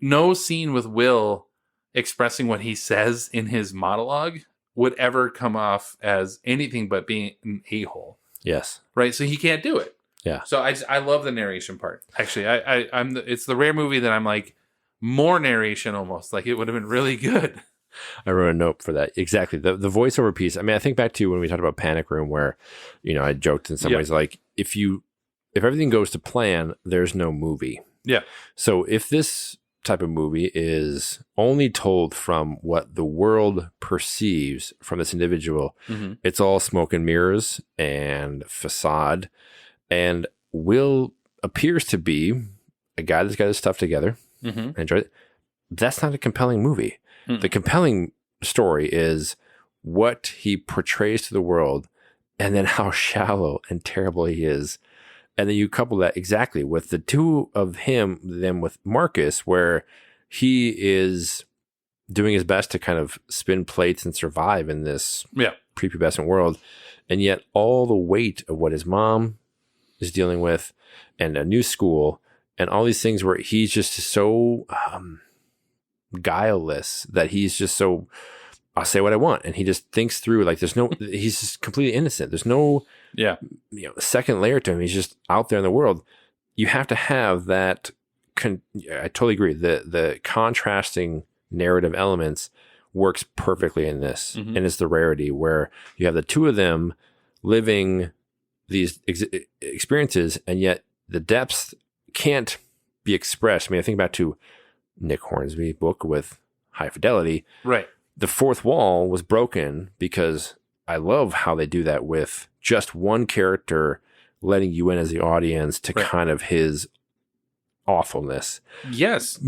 Speaker 9: no scene with Will expressing what he says in his monologue would ever come off as anything but being an a-hole.
Speaker 10: Yes.
Speaker 9: Right. So he can't do it.
Speaker 10: Yeah.
Speaker 9: So I love the narration part. Actually, it's the rare movie that I'm like more narration almost. Like it would have been really good.
Speaker 10: I wrote a note for that. Exactly. The voiceover piece. I mean, I think back to when we talked about Panic Room where, you know, I joked in some ways like if everything goes to plan, there's no movie.
Speaker 9: Yeah.
Speaker 10: So if this type of movie is only told from what the world perceives from this individual, it's all smoke and mirrors and facade. And Will appears to be a guy that's got his stuff together. Enjoy it. That's not a compelling movie. The compelling story is what he portrays to the world and then how shallow and terrible he is. And then you couple that exactly with the two of him, then with Marcus, where he is doing his best to kind of spin plates and survive in this prepubescent world. And yet all the weight of what his mom is dealing with and a new school and all these things where he's just so guileless that he's just so, I'll say what I want. And he just thinks through like he's just completely innocent. There's no second layer to him. He's just out there in the world. You have to have that. I totally agree. The contrasting narrative elements works perfectly in this. And it's the rarity where you have the two of them living these experiences, and yet the depths can't be expressed. I mean, I think back to Nick Hornsby's book with High Fidelity.
Speaker 9: Right.
Speaker 10: The fourth wall was broken because I love how they do that with just one character letting you in as the audience to kind of his awfulness.
Speaker 9: Yes.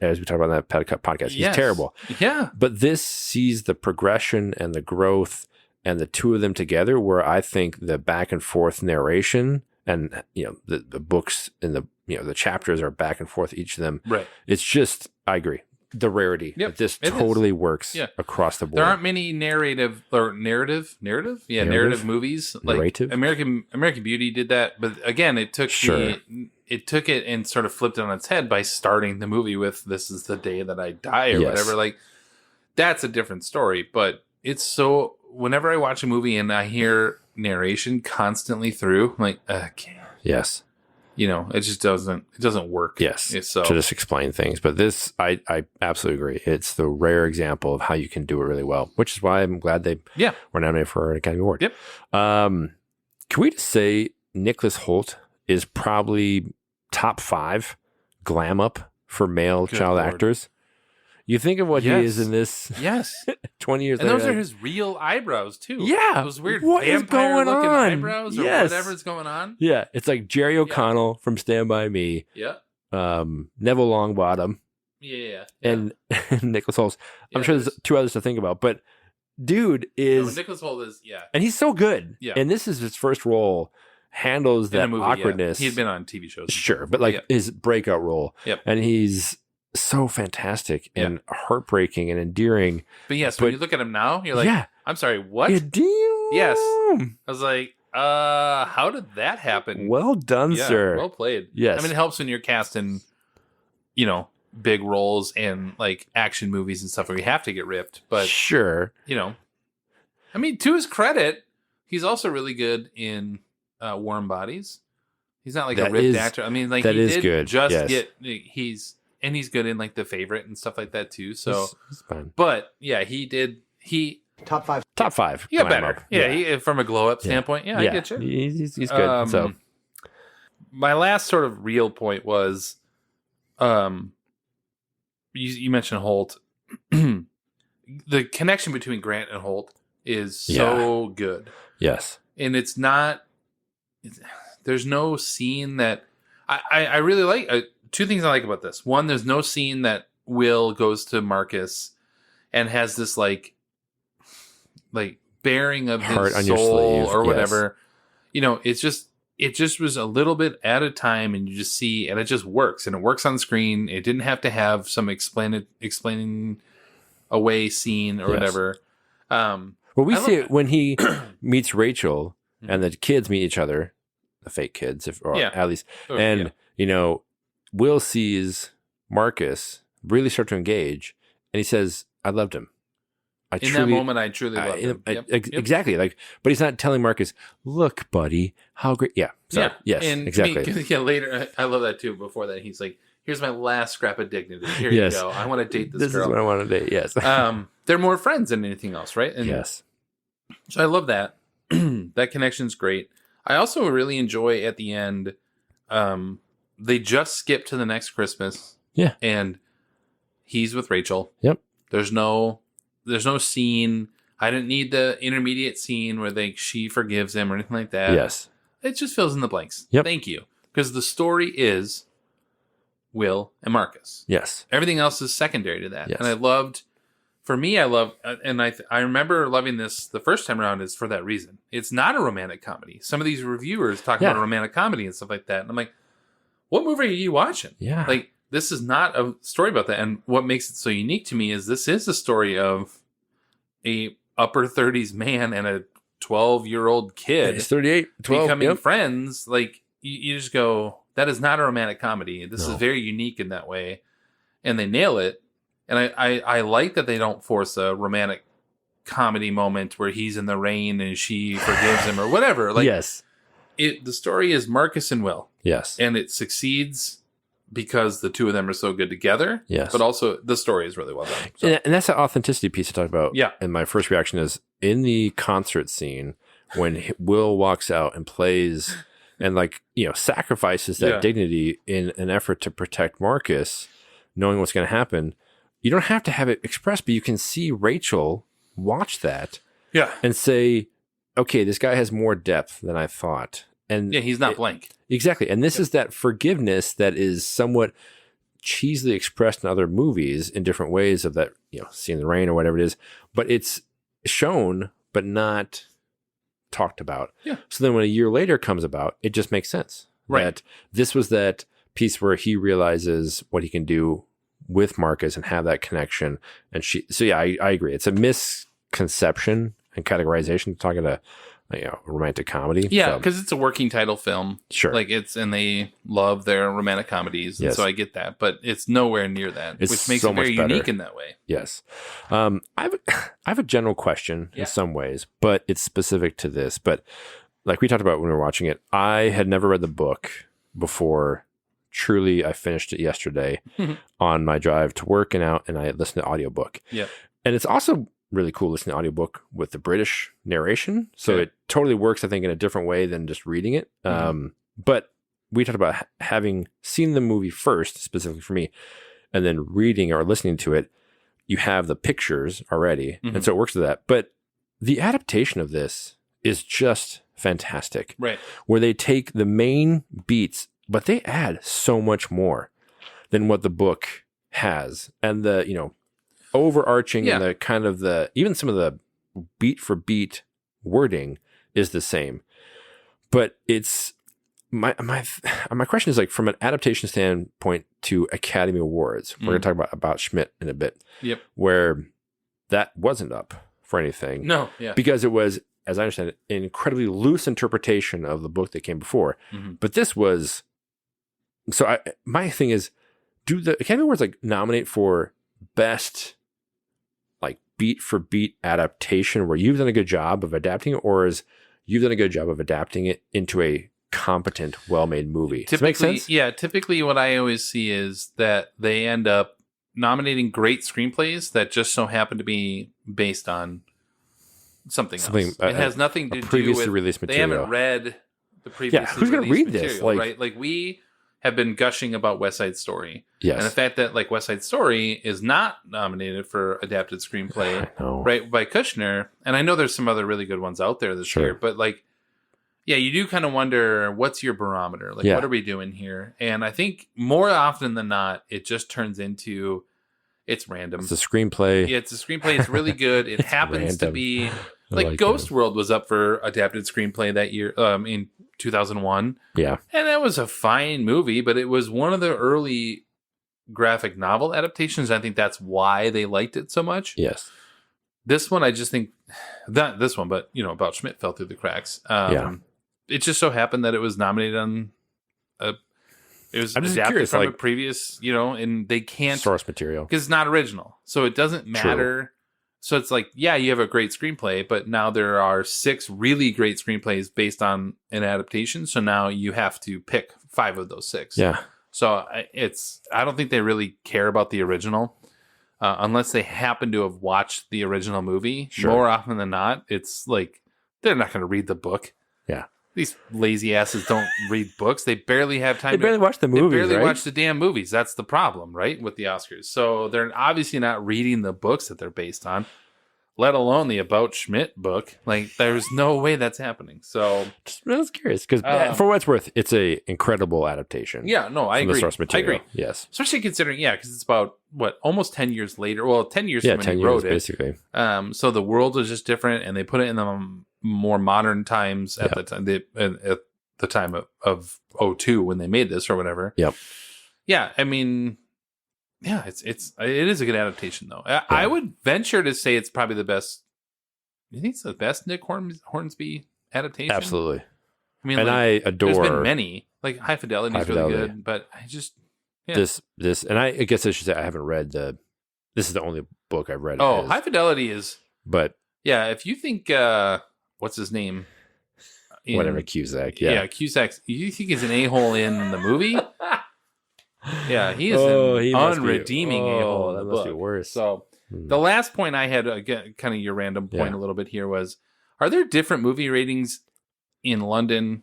Speaker 10: As we talked about in that podcast, he's terrible.
Speaker 9: Yeah.
Speaker 10: But this sees the progression and the growth and the two of them together, where I think the back and forth narration and, you know, the books and the, you know, the chapters are back and forth, each of them.
Speaker 9: Right.
Speaker 10: It's just, I agree. The rarity.
Speaker 9: Yep,
Speaker 10: This
Speaker 9: it
Speaker 10: totally
Speaker 9: is.
Speaker 10: works across the board.
Speaker 9: There aren't many narrative movies like
Speaker 10: Narrative?
Speaker 9: American Beauty did that, but again, it took it and sort of flipped it on its head by starting the movie with "This is the day that I die" or whatever. Like that's a different story, but it's so. Whenever I watch a movie and I hear narration constantly through, I'm like, okay,
Speaker 10: yes.
Speaker 9: You know, it just doesn't work.
Speaker 10: Yes.
Speaker 9: So
Speaker 10: to just explain things. But this, I absolutely agree. It's the rare example of how you can do it really well, which is why I'm glad they were nominated for an Academy Award.
Speaker 9: Yep.
Speaker 10: Can we just say Nicholas Hoult is probably top 5 glam up for male child actors? You think of what he is in this 20 years
Speaker 9: and
Speaker 10: later.
Speaker 9: those are his real eyebrows too.
Speaker 10: Yeah.
Speaker 9: Those weird
Speaker 10: What is
Speaker 9: vampire
Speaker 10: going
Speaker 9: looking
Speaker 10: on?
Speaker 9: eyebrows or
Speaker 10: Yes.
Speaker 9: whatever's going on.
Speaker 10: Yeah. It's like Jerry O'Connell from Stand By Me.
Speaker 9: Yeah.
Speaker 10: Neville Longbottom.
Speaker 9: Yeah.
Speaker 10: And Nicholas Hoult. I'm sure there's 2 others to think about, but dude is
Speaker 9: Nicholas Hoult is
Speaker 10: and he's so good.
Speaker 9: Yeah.
Speaker 10: And this is his first role. Handles
Speaker 9: In a
Speaker 10: that
Speaker 9: movie,
Speaker 10: awkwardness.
Speaker 9: He'd been on TV shows.
Speaker 10: Sure, but like his breakout role.
Speaker 9: Yep.
Speaker 10: And he's so fantastic and heartbreaking and endearing.
Speaker 9: But yes, when you look at him now, you're like, I'm sorry, what?
Speaker 10: Yeah, damn.
Speaker 9: Yes. I was like, how did that happen?
Speaker 10: Well done, sir.
Speaker 9: Well played.
Speaker 10: Yes.
Speaker 9: I mean, it helps when you're casting, you know, big roles in like action movies and stuff where you have to get ripped. But
Speaker 10: sure,
Speaker 9: you know, I mean, to his credit, he's also really good in Warm Bodies. He's not like a ripped actor. I mean, like
Speaker 10: that
Speaker 9: he
Speaker 10: is
Speaker 9: did
Speaker 10: good.
Speaker 9: just
Speaker 10: Yes.
Speaker 9: get he's good in like The Favorite and stuff like that too. So,
Speaker 10: He's fine.
Speaker 9: but yeah, he did.
Speaker 16: Top 5.
Speaker 10: Top 5.
Speaker 9: He got
Speaker 10: glam
Speaker 9: better.
Speaker 10: up.
Speaker 9: Yeah, He, from a glow up standpoint. Yeah, I get you.
Speaker 10: He's good. So
Speaker 9: my last sort of real point was, you mentioned Holt. The connection between Grant and Holt is so good.
Speaker 10: Yes,
Speaker 9: and it's not. There's no scene that I really like. 2 things I like about this. One, there's no scene that Will goes to Marcus and has this like bearing of
Speaker 10: Heart
Speaker 9: his
Speaker 10: on your
Speaker 9: soul
Speaker 10: sleeve,
Speaker 9: or
Speaker 10: yes.
Speaker 9: whatever. You know, it's just it just was a little bit at a time, and you just see, and it just works, and it works on screen. It didn't have to have some explaining away scene or whatever.
Speaker 10: Well, we see it when he meets Rachel and the kids meet each other, the fake kids, or at least, and you know, Will sees Marcus really start to engage, and he says, "I loved him."
Speaker 9: That moment, I truly loved him.
Speaker 10: Exactly. Like, but he's not telling Marcus, "Look, buddy, how great." Yeah. Sorry. Yes.
Speaker 9: And
Speaker 10: exactly.
Speaker 9: Later, I love that too. Before that, he's like, "Here's my last scrap of dignity. Here you go. I want to date this girl.
Speaker 10: This is what I want to date." Yes.
Speaker 9: They're more friends than anything else, right? And
Speaker 10: yes.
Speaker 9: So I love that. That connection's great. I also really enjoy at the end. They just skip to the next Christmas.
Speaker 10: Yeah.
Speaker 9: And he's with Rachel.
Speaker 10: Yep.
Speaker 9: There's no scene. I didn't need the intermediate scene where she forgives him or anything like that.
Speaker 10: Yes.
Speaker 9: It just fills in the blanks.
Speaker 10: Yep.
Speaker 9: Thank you. Because the story is Will and Marcus.
Speaker 10: Yes.
Speaker 9: Everything else is secondary to that.
Speaker 10: Yes.
Speaker 9: And I remember loving this the first time around is for that reason. It's not a romantic comedy. Some of these reviewers talk about a romantic comedy and stuff like that. And I'm like, what movie are you watching?
Speaker 10: Yeah.
Speaker 9: Like, this is not a story about that. And what makes it so unique to me is this is a story of a upper 30s man and a 12-year-old kid.
Speaker 10: It's 38, 12.
Speaker 9: Becoming friends. Like, you just go, that is not a romantic comedy. This is very unique in that way. And they nail it. And I like that they don't force a romantic comedy moment where he's in the rain and she forgives him or whatever. Like,
Speaker 10: yes.
Speaker 9: The story is Marcus and Will.
Speaker 10: Yes.
Speaker 9: And it succeeds because the two of them are so good together.
Speaker 10: Yes.
Speaker 9: But also the story is really well done. So.
Speaker 10: And that's the authenticity piece I talked about.
Speaker 9: Yeah.
Speaker 10: And my first reaction is in the concert scene when Will walks out and plays and sacrifices that dignity in an effort to protect Marcus, knowing what's going to happen. You don't have to have it expressed, but you can see Rachel watch that and say, okay, this guy has more depth than I thought. And
Speaker 9: he's not blank.
Speaker 10: Exactly. And this is that forgiveness that is somewhat cheesily expressed in other movies in different ways of that, seeing the rain or whatever it is, but it's shown, but not talked about.
Speaker 9: Yeah.
Speaker 10: So then when a year later comes about, it just makes sense.
Speaker 9: Right.
Speaker 10: That this was that piece where he realizes what he can do with Marcus and have that connection. And I agree. It's a misconception and categorization talking to romantic comedy.
Speaker 9: Yeah, because it's a working title film.
Speaker 10: Sure.
Speaker 9: And they love their romantic comedies. And
Speaker 10: Yes.
Speaker 9: so I get that, but it's nowhere near that,
Speaker 10: It's
Speaker 9: which makes
Speaker 10: so
Speaker 9: it very
Speaker 10: much better.
Speaker 9: unique in that way.
Speaker 10: Yes. I have a general question in some ways, but it's specific to this. But like we talked about when we were watching it, I had never read the book before. Truly, I finished it yesterday on my drive to work and out, and I listened to audiobook.
Speaker 9: Yeah.
Speaker 10: And it's also really cool listening to audiobook with the British narration. So it totally works, I think, in a different way than just reading it. But we talked about having seen the movie first, specifically for me, and then reading or listening to it. You have the pictures already, and so it works with that. But the adaptation of this is just fantastic.
Speaker 9: Right.
Speaker 10: Where they take the main beats, but they add so much more than what the book has. And the, overarching and the kind of even some of the beat for beat wording is the same. But it's my question is from an adaptation standpoint to Academy Awards. We're going to talk about Schmidt in a bit.
Speaker 9: Yep.
Speaker 10: Where that wasn't up for anything.
Speaker 9: No. Yeah.
Speaker 10: Because it was, as I understand it, an incredibly loose interpretation of the book that came before. But this was. So my thing is, do the Academy Awards nominate for best beat for beat adaptation where you've done a good job of adapting it, or is you've done a good job of adapting it into a competent, well-made movie? Does that make sense?
Speaker 9: Yeah. Typically what I always see is that they end up nominating great screenplays that just so happen to be based on something else. It has nothing to do
Speaker 10: previously
Speaker 9: with
Speaker 10: released
Speaker 9: They
Speaker 10: material.
Speaker 9: haven't read the previously
Speaker 10: who's going to read
Speaker 9: material,
Speaker 10: this?
Speaker 9: right? Like we have been gushing about West Side Story.
Speaker 10: Yes.
Speaker 9: And the fact that West Side Story is not nominated for adapted screenplay, right, by Kushner. And I know there's some other really good ones out there this year, but you do kind of wonder, what's your barometer? What are we doing here? And I think more often than not, it just turns into it's random.
Speaker 10: It's a screenplay.
Speaker 9: Yeah, it's a screenplay. It's really good. It happens to be Ghost World was up for adapted screenplay that year. 2001.
Speaker 10: Yeah.
Speaker 9: And that was a fine movie, but it was one of the early graphic novel adaptations. I think that's why they liked it so much.
Speaker 10: Yes.
Speaker 9: This one, I just think not this one, but About Schmidt fell through the cracks. It just so happened that it was nominated on it was adapted
Speaker 10: curious,
Speaker 9: from
Speaker 10: like,
Speaker 9: a previous, and they can't
Speaker 10: source material
Speaker 9: because it's not original. So it doesn't matter.
Speaker 10: True.
Speaker 9: So it's like, yeah, you have a great screenplay, but now there are 6 really great screenplays based on an adaptation. So now you have to pick 5 of those 6.
Speaker 10: Yeah.
Speaker 9: So I don't think they really care about the original unless they happen to have watched the original movie.
Speaker 10: Sure.
Speaker 9: More often than not, it's like they're not going to read the book.
Speaker 10: Yeah.
Speaker 9: These lazy asses don't read books. They barely have time.
Speaker 10: They barely watch the movies,
Speaker 9: They barely
Speaker 10: right?
Speaker 9: watch the damn movies. That's the problem, right? With the Oscars. So they're obviously not reading the books that they're based on, let alone the About Schmidt book. Like, there's no way that's happening. So
Speaker 10: I was curious because for what it's worth, it's a incredible adaptation.
Speaker 9: Yeah, no, I
Speaker 10: from
Speaker 9: agree.
Speaker 10: The source material.
Speaker 9: I agree.
Speaker 10: Yes.
Speaker 9: Especially considering, because it's about, almost 10 years later. Well, 10 years from when
Speaker 10: 10
Speaker 9: he
Speaker 10: years,
Speaker 9: wrote it.
Speaker 10: basically.
Speaker 9: So the world is just different, and they put it in the more modern times at the time. At the time of 2002 when they made this or whatever.
Speaker 10: Yep.
Speaker 9: Yeah, I mean, it is a good adaptation though. I would venture to say it's probably the best. You think it's the best Nick Hornsby adaptation?
Speaker 10: Absolutely.
Speaker 9: I mean,
Speaker 10: and I adore.
Speaker 9: There's been many. Like High Fidelity is really good, but I just
Speaker 10: this and I guess I should say I haven't read the. This is the only book I've read.
Speaker 9: Oh, High Fidelity is.
Speaker 10: But
Speaker 9: yeah, if you think what's his name?
Speaker 10: Whatever, Cusack. Yeah,
Speaker 9: Cusack. You think he's an a-hole in the movie? Yeah, he is an unredeeming a-hole in the
Speaker 10: that
Speaker 9: book.
Speaker 10: must be worse.
Speaker 9: So the last point I had, again, kind of your random point a little bit here was, are there different movie ratings in London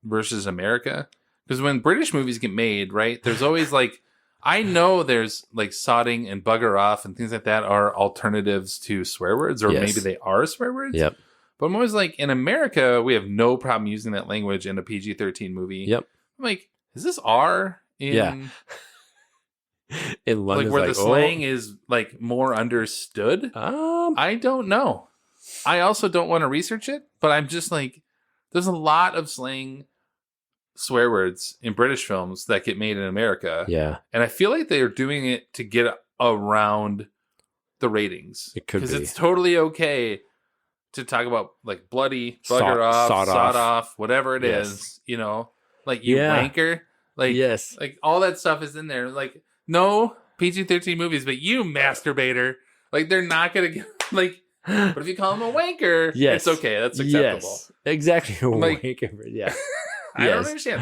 Speaker 9: versus America? Because when British movies get made, right, there's always like, I know there's like sodding and bugger off and things like that are alternatives to swear words, or maybe they are swear words.
Speaker 10: Yep.
Speaker 9: But I'm always like, in America, we have no problem using that language in a PG-13 movie.
Speaker 10: Yep.
Speaker 9: I'm like, is this R in
Speaker 10: in London,
Speaker 9: like where the slang is like more understood? I don't know. I also don't want to research it, but I'm just like, there's a lot of slang swear words in British films that get made in America.
Speaker 10: Yeah.
Speaker 9: And I feel like they're doing it to get around the ratings.
Speaker 10: It could be.
Speaker 9: Because it's totally okay to talk about like bloody, bugger off,
Speaker 10: sod
Speaker 9: off, whatever it is, like you wanker, like like all that stuff is in there. Like no PG-13 movies, but you masturbator, like they're not gonna get like. But if you call him a wanker, it's okay. That's acceptable.
Speaker 10: Yes, exactly.
Speaker 9: Like,
Speaker 10: wanker. Yeah,
Speaker 9: I don't understand.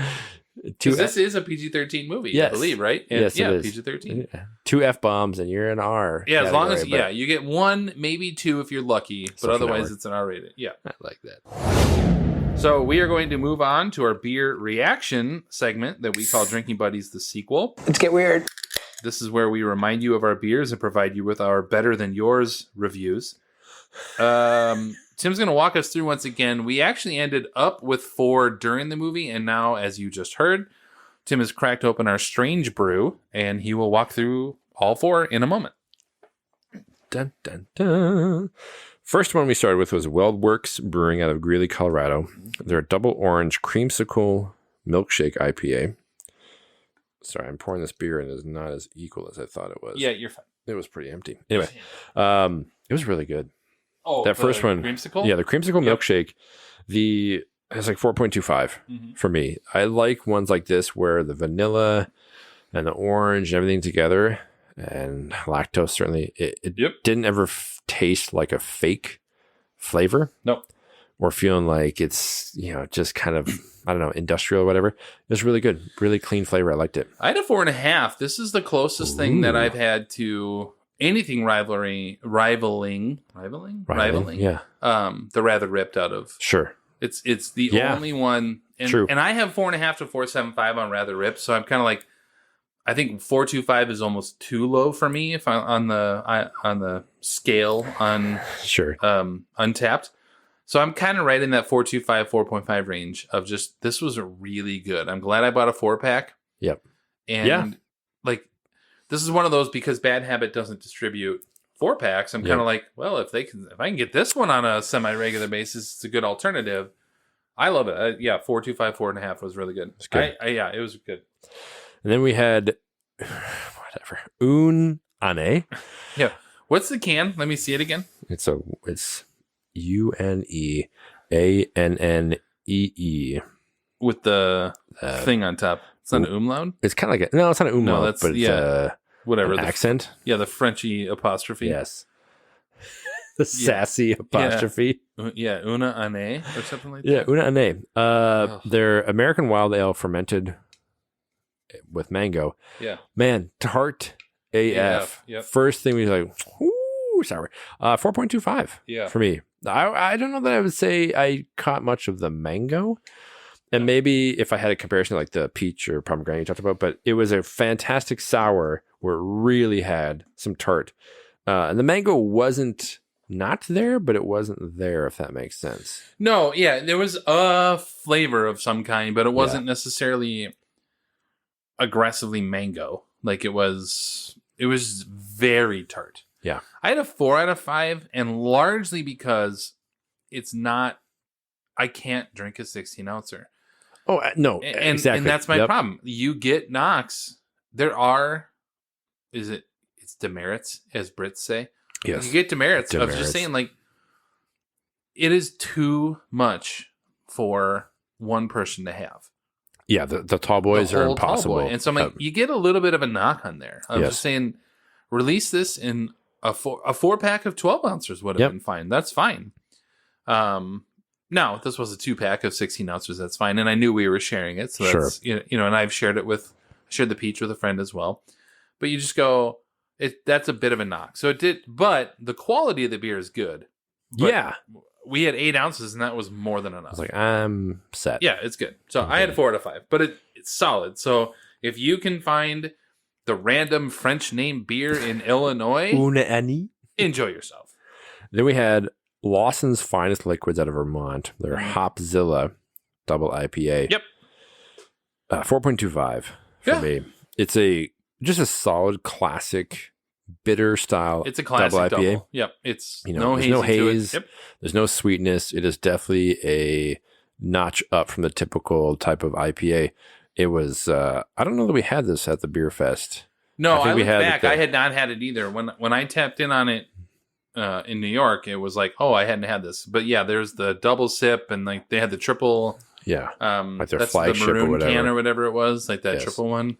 Speaker 9: Because this is a PG-13 movie, I believe, right? And
Speaker 10: yes, it is.
Speaker 9: PG-13.
Speaker 10: Yeah. 2 F-bombs and you're an R.
Speaker 9: Yeah, as long as you get 1, maybe 2 if you're lucky, but otherwise it's an R-rated. Yeah,
Speaker 10: I like that.
Speaker 9: So we are going to move on to our beer reaction segment that we call Drinking Buddies the sequel.
Speaker 16: Let's get weird.
Speaker 9: This is where we remind you of our beers and provide you with our better than yours reviews. Tim's going to walk us through once again. We actually ended up with 4 during the movie, and now, as you just heard, Tim has cracked open our Strange Brew, and he will walk through all 4 in a moment.
Speaker 10: Dun, dun, dun. First one we started with was Weldworks Brewing out of Greeley, Colorado. They're a double orange creamsicle milkshake IPA. Sorry, I'm pouring this beer and it's not as equal as I thought it was.
Speaker 9: Yeah, you're fine.
Speaker 10: It was pretty empty. Anyway, it was really good.
Speaker 9: Oh,
Speaker 10: that first one,
Speaker 9: creamsicle?
Speaker 10: Yeah, the creamsicle milkshake. It's like 4.25 for me. I like ones like this where the vanilla and the orange and everything together, and lactose certainly. It didn't ever taste like a fake flavor.
Speaker 9: Nope.
Speaker 10: Or feeling like it's just kind of I don't know, industrial or whatever. It was really good, really clean flavor. I liked it.
Speaker 9: I had a 4.5. This is the closest thing that I've had to anything rivaling.
Speaker 10: Yeah.
Speaker 9: The Rather Ripped out of.
Speaker 10: Sure.
Speaker 9: It's the only one. And,
Speaker 10: True.
Speaker 9: And I have 4.5 to 4.75 on Rather Ripped, so I'm kind of like, I think 4.25 is almost too low for me if on the scale on
Speaker 10: sure
Speaker 9: Untapped. So I'm kind of right in that 4.25, 4.5 range of just, this was really good. I'm glad I bought a 4-pack.
Speaker 10: Yep.
Speaker 9: And like, this is one of those, because Bad Habit doesn't distribute 4-packs. I'm kind of like, well, if I can get this one on a semi-regular basis, it's a good alternative. I love it. Yeah, 4.25, 4.5 was really good.
Speaker 10: It's good.
Speaker 9: Yeah, it was good.
Speaker 10: And then we had whatever Un Ane.
Speaker 9: Yeah. What's the can? Let me see it again.
Speaker 10: It's UNEANNEE
Speaker 9: with the thing on top. It's not an umlaut.
Speaker 10: It's kind of like no, it's not an umlaut.
Speaker 9: No, that's
Speaker 10: but it's
Speaker 9: whatever
Speaker 10: an accent.
Speaker 9: Yeah, the Frenchy apostrophe.
Speaker 10: Yes. The sassy apostrophe.
Speaker 9: Yeah, Una Ane or something like
Speaker 10: Yeah,
Speaker 9: that.
Speaker 10: Una Ane. They're American wild ale fermented with mango.
Speaker 9: Yeah.
Speaker 10: Man, tart AF.
Speaker 9: Yep.
Speaker 10: First thing we like, ooh, sour. 4.25
Speaker 9: Yeah.
Speaker 10: for me. I don't know that I would say I caught much of the mango. And maybe if I had a comparison like the peach or pomegranate you talked about, but it was a fantastic sour where it really had some tart. And the mango wasn't not there, but it wasn't there, if that makes sense.
Speaker 9: No, yeah, there was a flavor of some kind, but it wasn't necessarily aggressively mango. Like it was very tart.
Speaker 10: Yeah.
Speaker 9: I had a 4 out of 5, and largely because it's not, I can't drink a 16 ouncer.
Speaker 10: Oh, no,
Speaker 9: and,
Speaker 10: exactly.
Speaker 9: And that's my problem. You get Knox. It's demerits, as Brits say.
Speaker 10: Yes.
Speaker 9: You get demerits. I was just saying, like, it is too much for one person to have.
Speaker 10: Yeah, the tall boys are impossible.
Speaker 9: And so I'm like, you get a little bit of a knock on there. I'm just saying, release this in a 4-pack of 12 ounces would have been fine. That's fine. Now, if this was a 2-pack of 16 ounces, that's fine. And I knew we were sharing it. So that's, and I've shared the peach with a friend as well. But you just go, that's a bit of a knock. So it did, but the quality of the beer is good. But we had 8 ounces, and that was more than enough.
Speaker 10: I was like, I'm set.
Speaker 9: Yeah, it's good. So I had a 4 out of 5, but it's solid. So if you can find the random French name beer in Illinois, enjoy yourself.
Speaker 10: Then we had Lawson's Finest Liquids out of Vermont. They're Hopzilla double IPA.
Speaker 9: Yep.
Speaker 10: 4.25 for me. It's just a solid classic bitter style.
Speaker 9: It's a classic
Speaker 10: double IPA.
Speaker 9: double. Yep. It's
Speaker 10: there's
Speaker 9: no
Speaker 10: no
Speaker 9: hazy
Speaker 10: haze.
Speaker 9: to it. Yep.
Speaker 10: There's no sweetness. It is definitely a notch up from the typical type of IPA. It was. I don't know that we had this at the beer fest.
Speaker 9: No, I looked back. I had not had it either. When I tapped in on it in New York, it was like, oh, I hadn't had this. But yeah, there's the double sip, and like they had the triple.
Speaker 10: Yeah,
Speaker 9: like
Speaker 10: their
Speaker 9: that's
Speaker 10: flagship
Speaker 9: the maroon
Speaker 10: or whatever.
Speaker 9: can or whatever it was, like that triple one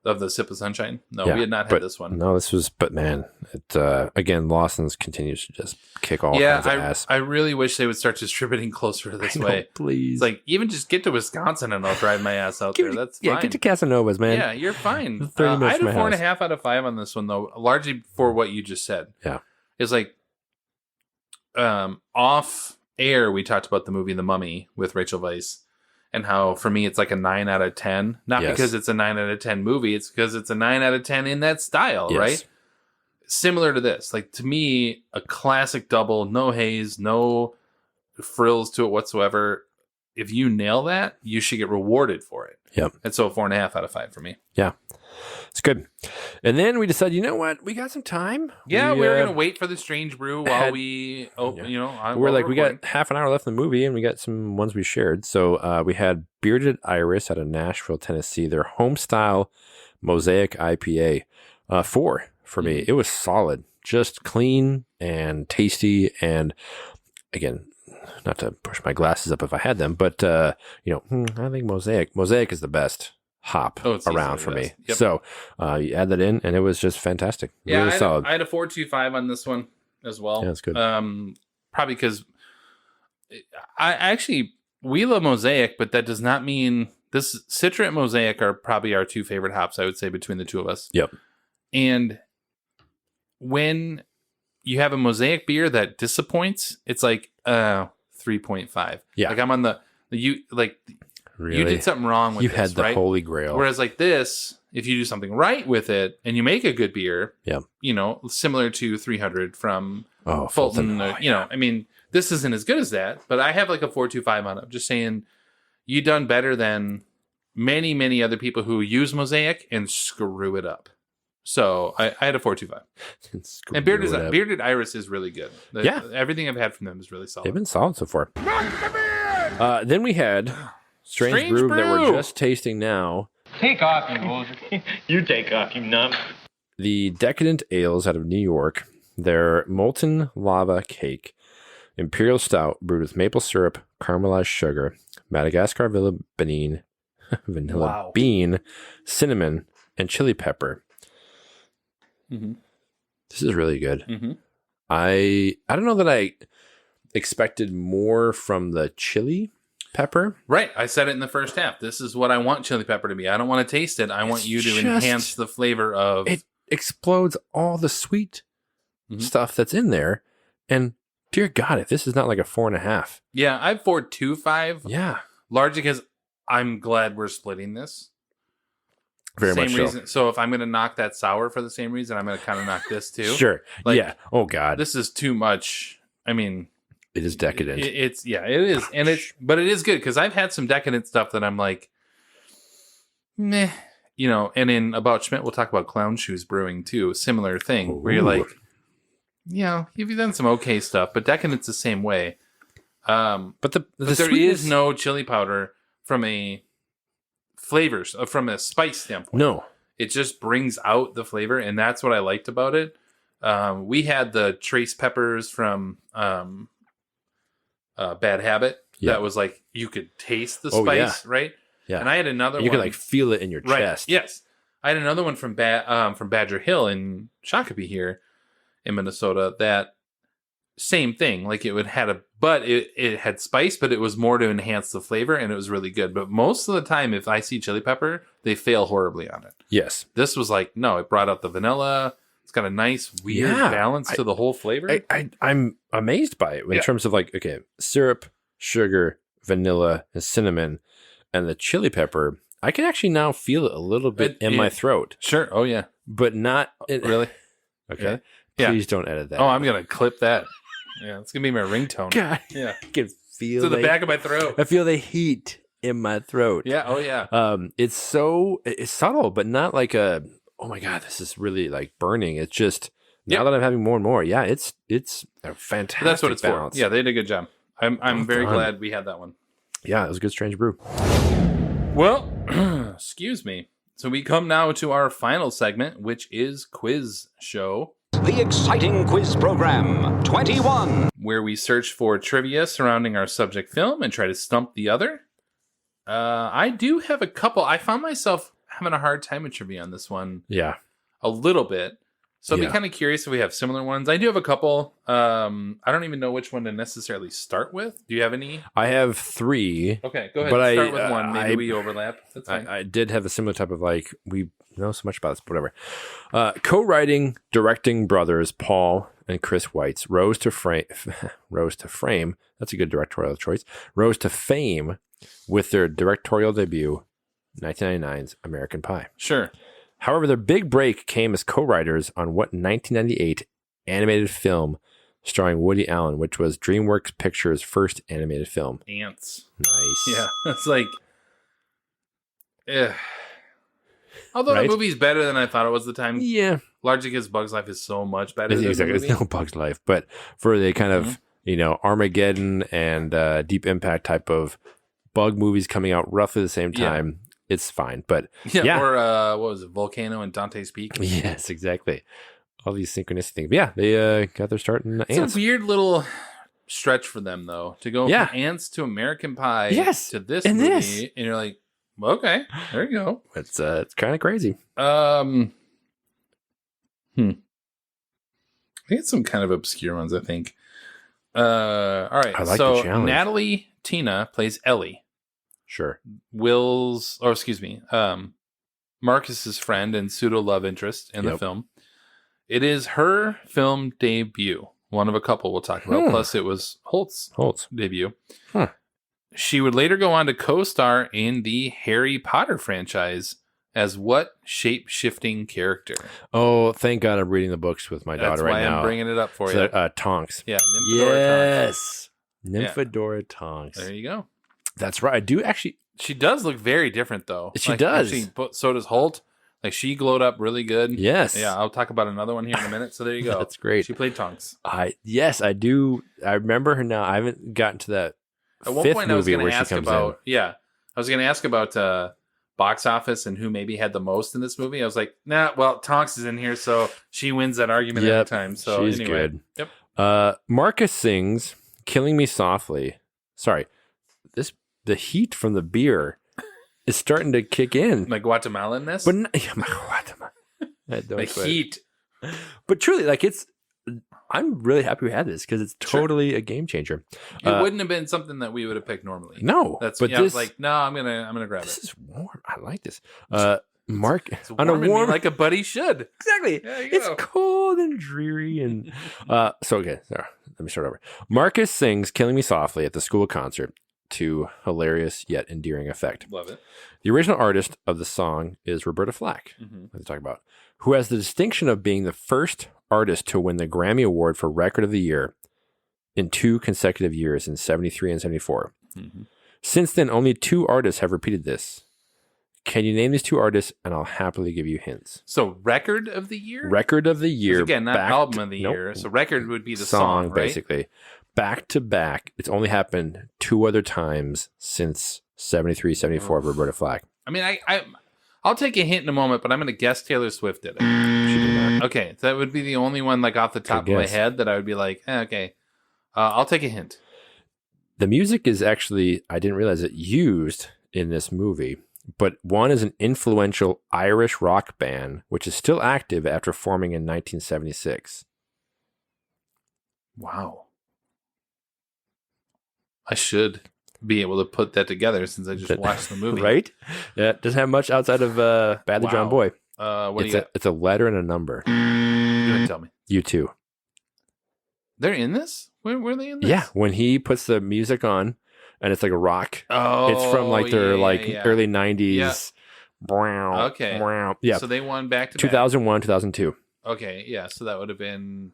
Speaker 9: of the Sip of Sunshine. No, we had not had this one.
Speaker 10: No, this was. But man, it again, Lawson's continues to just kick all kinds of ass.
Speaker 9: I really wish they would start distributing closer to this way.
Speaker 10: Please,
Speaker 9: it's like even just get to Wisconsin and I'll drive my ass out there. That's fine.
Speaker 10: Get to Casanovas, man.
Speaker 9: Yeah, you're fine.
Speaker 10: 30 minutes
Speaker 9: I had
Speaker 10: from
Speaker 9: a
Speaker 10: my
Speaker 9: 4.5 out of 5 on this one though, largely for what you just said.
Speaker 10: Yeah,
Speaker 9: it's like off air we talked about the movie The Mummy with Rachel Weisz. And how, for me, it's like a 9 out of 10. Not because it's a 9 out of 10 movie. It's because it's a 9 out of 10 in that style, right? Similar to this. Like, to me, a classic double, no haze, no frills to it whatsoever. If you nail that, you should get rewarded for it.
Speaker 10: Yep.
Speaker 9: And so 4.5 out of 5 for me.
Speaker 10: Yeah. It's good. And then we decided, you know what? We got some time.
Speaker 9: Yeah, we were going to wait for the Strange Brew while we,
Speaker 10: we're like, we got half an hour left in the movie, and we got some ones we shared. So we had Bearded Iris out of Nashville, Tennessee. Their home style Mosaic IPA. 4 for me. It was solid. Just clean and tasty. And again, not to push my glasses up if I had them, but I think Mosaic is the best hop around for me.
Speaker 9: Yep.
Speaker 10: So you add that in, and it was just fantastic.
Speaker 9: Yeah,
Speaker 10: really solid.
Speaker 9: I had a 4.25 on this one as well.
Speaker 10: Yeah, that's good.
Speaker 9: Probably because we love Mosaic, but that does not mean this Citra and Mosaic are probably our 2 favorite hops, I would say, between the two of us.
Speaker 10: Yep.
Speaker 9: And when you have a Mosaic beer that disappoints, it's like 3.5.
Speaker 10: Yeah.
Speaker 9: Like I'm on you
Speaker 10: Really?
Speaker 9: did something wrong with
Speaker 10: you
Speaker 9: this,
Speaker 10: had the
Speaker 9: right?
Speaker 10: holy grail.
Speaker 9: Whereas like this, if you do something right with it and you make a good beer, similar to 300 from Fulton, I mean, this isn't as good as that, but I have like a 4.25 on it. I'm just saying you done better than many, many other people who use Mosaic and screw it up. So I had a 4.25. And Bearded Iris is really good. Everything I've had from them is really solid.
Speaker 10: They've been solid so far.
Speaker 1: Knock the beer!
Speaker 10: Then we had Strange Brew that we're just tasting now.
Speaker 1: Take off, you loser. You take off, you numb.
Speaker 10: The Decadent Ales out of New York. Their Molten Lava Cake. Imperial Stout brewed with maple syrup, caramelized sugar, Madagascar vanilla bean, cinnamon, and chili pepper.
Speaker 9: Mm-hmm.
Speaker 10: This is really good.
Speaker 9: Mm-hmm.
Speaker 10: I don't know that I expected more from the chili pepper.
Speaker 9: Right. I said it in the first half. This is what I want chili pepper to be. I don't want to taste it. I want you to enhance the flavor of...
Speaker 10: It explodes all the sweet stuff that's in there. And dear God, if this is not like a 4.5.
Speaker 9: Yeah, I've 4.25.
Speaker 10: Yeah.
Speaker 9: Largely because I'm glad we're splitting this.
Speaker 10: Very
Speaker 9: same
Speaker 10: much so.
Speaker 9: reason. So if I'm going to knock that sour for the same reason, I'm going to kind of knock this too.
Speaker 10: Sure.
Speaker 9: Like,
Speaker 10: yeah. Oh God.
Speaker 9: This is too much. I mean,
Speaker 10: it is decadent.
Speaker 9: It is, and but it is good because I've had some decadent stuff that I'm like, meh, you know. And in About Schmidt, we'll talk about Clown Shoes Brewing too. Similar thing where you're like, you've done some okay stuff, but decadent's the same way. But there is no chili powder from a flavors from a spice standpoint.
Speaker 10: No,
Speaker 9: it just brings out the flavor, and that's what I liked about it. We had the trace peppers from Bad Habit.
Speaker 10: Yeah.
Speaker 9: That was like you could taste the spice, right?
Speaker 10: Yeah,
Speaker 9: and I had another one.
Speaker 10: You could like feel it in your chest.
Speaker 9: Yes, I had another one from Badger Hill in Shakopee here in Minnesota. That same thing. Like it had spice, but it was more to enhance the flavor, and it was really good. But most of the time, if I see chili pepper, they fail horribly on it.
Speaker 10: Yes,
Speaker 9: this was like no. It brought out the vanilla. It's got a nice weird balance to the whole flavor.
Speaker 10: I'm amazed by it in terms of like syrup, sugar, vanilla, and cinnamon, and the chili pepper. I can actually now feel it a little bit in my throat.
Speaker 9: Sure. Oh yeah,
Speaker 10: but not
Speaker 9: really.
Speaker 10: Okay.
Speaker 9: Yeah.
Speaker 10: Please don't edit that.
Speaker 9: Oh, I'm gonna clip that. Yeah, it's gonna be my ringtone.
Speaker 10: God,
Speaker 9: yeah,
Speaker 10: I can feel
Speaker 9: to the back of my throat.
Speaker 10: I feel the heat in my throat.
Speaker 9: Yeah. Oh yeah.
Speaker 10: It's subtle, but not like a. Oh my God, this is really like burning. It's just now that I'm having more and more. Yeah, it's a fantastic.
Speaker 9: That's what it's
Speaker 10: balance.
Speaker 9: for. Yeah, they did a good job. I'm very glad we had that one.
Speaker 10: Yeah, it was a good Strange Brew.
Speaker 9: Well, excuse me. So we come now to our final segment, which is Quiz Show.
Speaker 18: The exciting quiz program, 21.
Speaker 9: Where we search for trivia surrounding our subject film and try to stump the other. I do have a couple. I found myself having a hard time with trivia on this one.
Speaker 10: Yeah.
Speaker 9: A little bit. So I'd be kind of curious if we have similar ones. I do have a couple. I don't even know which one to necessarily start with. Do you have any?
Speaker 10: I have 3.
Speaker 9: Okay, go ahead.
Speaker 10: But
Speaker 9: start with one. Maybe we overlap. That's fine.
Speaker 10: I did have a similar type of like, we know so much about this, whatever. Co-writing, directing brothers Paul and Chris Weitz rose to fame. That's a good directorial choice. Rose to fame with their directorial debut, 1999's American Pie.
Speaker 9: Sure.
Speaker 10: However, their big break came as co-writers on what 1998 animated film starring Woody Allen, which was DreamWorks Pictures' first animated film.
Speaker 9: Ants.
Speaker 10: Nice.
Speaker 9: Yeah, it's like... Although the movie's better than I thought it was at the time.
Speaker 10: Yeah.
Speaker 9: Largely because Bug's Life is so much better than
Speaker 10: exactly.
Speaker 9: the movie.
Speaker 10: It's no Bug's Life, but for the kind of, Armageddon and Deep Impact type of bug movies coming out roughly the same time, it's fine. But
Speaker 9: or what was it, Volcano and Dante's Peak?
Speaker 10: Yes, exactly. All these synchronicity things. But yeah, they got their start in
Speaker 9: It's
Speaker 10: Ants.
Speaker 9: a weird little stretch for them, though, to go from Ants to American Pie to this movie. And you're like, okay, there you go.
Speaker 10: It's kind of crazy.
Speaker 9: I think it's some kind of obscure ones, I think. All right.
Speaker 10: I like the
Speaker 9: so
Speaker 10: challenge.
Speaker 9: Natalie Tina plays Ellie.
Speaker 10: Sure.
Speaker 9: Marcus's friend and pseudo love interest in the film. It is her film debut. One of a couple we'll talk about. Plus, it was Holt's debut.
Speaker 10: Huh.
Speaker 9: She would later go on to co-star in the Harry Potter franchise as what shape-shifting character?
Speaker 10: Oh, thank God I'm reading the books with my daughter right now.
Speaker 9: That's why I'm bringing it up for you.
Speaker 10: Tonks.
Speaker 9: Yeah, Nymphadora
Speaker 10: Tonks. Nymphadora Tonks.
Speaker 9: There you go.
Speaker 10: That's right. I do actually...
Speaker 9: She does look very different, though.
Speaker 10: She does.
Speaker 9: Actually, so does Holt. Like, she glowed up really good.
Speaker 10: Yes.
Speaker 9: Yeah, I'll talk about another one here in a minute. So there you go.
Speaker 10: That's great.
Speaker 9: She played Tonks.
Speaker 10: Yes, I do. I remember her now. I haven't gotten to that
Speaker 9: At one
Speaker 10: fifth
Speaker 9: point, I was
Speaker 10: movie
Speaker 9: going
Speaker 10: where
Speaker 9: to
Speaker 10: she
Speaker 9: ask
Speaker 10: comes
Speaker 9: about. Yeah, I was going to ask about box office and who maybe had the most in this movie. I was like, nah. Well, Tonks is in here, so she wins that argument every time. So
Speaker 10: she's
Speaker 9: anyway,
Speaker 10: good.
Speaker 9: Yep.
Speaker 10: Marcus sings "Killing Me Softly." Sorry, the heat from the beer is starting to kick in.
Speaker 9: My Guatemalan-ness?
Speaker 10: But my Guatemala.
Speaker 9: The heat.
Speaker 10: But truly, like I'm really happy we had this because it's totally a game changer.
Speaker 9: It wouldn't have been something that we would have picked normally.
Speaker 10: No,
Speaker 9: that's
Speaker 10: but
Speaker 9: I was
Speaker 10: this
Speaker 9: like, no, I'm gonna grab
Speaker 10: this
Speaker 9: it.
Speaker 10: is warm. I like this. Mark
Speaker 9: It's
Speaker 10: on a
Speaker 9: warming me
Speaker 10: warm
Speaker 9: like a buddy should.
Speaker 10: Exactly.
Speaker 9: There you
Speaker 10: It's
Speaker 9: go.
Speaker 10: cold and dreary and so okay. Sorry, let me start over. Marcus sings "Killing Me Softly" at the school concert to hilarious yet endearing effect.
Speaker 9: Love it.
Speaker 10: The original artist of the song is Roberta Flack, that they talk about, who has the distinction of being the first artist to win the Grammy Award for Record of the Year in 2 consecutive years in 73 and 74. Since then, only 2 artists have repeated this. Can you name these 2 artists? And I'll happily give you hints.
Speaker 9: So, record of the year?
Speaker 10: Record of the year.
Speaker 9: Again, not
Speaker 10: back
Speaker 9: album
Speaker 10: to-
Speaker 9: of the
Speaker 10: nope.
Speaker 9: year. So, record would be the song, right?
Speaker 10: basically. Back to back. It's only happened 2 other times since 73, 74 of Roberta Flack.
Speaker 9: I mean, I'll take a hint in a moment, but I'm going to guess Taylor Swift did it.
Speaker 10: She did not.
Speaker 9: Okay, that would be the only one, like, off the top
Speaker 10: Good
Speaker 9: of my
Speaker 10: guess.
Speaker 9: head that I would be like, okay. I'll take a hint.
Speaker 10: The music is actually, I didn't realize it, used in this movie, but one is an influential Irish rock band, which is still active after forming in 1976.
Speaker 9: Wow. I should be able to put that together since I just watched the movie.
Speaker 10: Right? Yeah, it doesn't have much outside of Badly Drawn
Speaker 9: Wow.
Speaker 10: Boy.
Speaker 9: What do
Speaker 10: it's
Speaker 9: you
Speaker 10: a,
Speaker 9: got?
Speaker 10: it's a letter and a number.
Speaker 9: Go ahead and tell me.
Speaker 10: U2.
Speaker 9: They're in this? Where are they in this?
Speaker 10: Yeah, when he puts the music on and it's like a rock.
Speaker 9: Oh,
Speaker 10: it's from like their
Speaker 9: yeah.
Speaker 10: early 90s.
Speaker 9: Yeah.
Speaker 10: Brown.
Speaker 9: Okay.
Speaker 10: Brown. Yeah.
Speaker 9: So they won back to
Speaker 10: 2001, 2002.
Speaker 9: Okay, yeah. So that would have been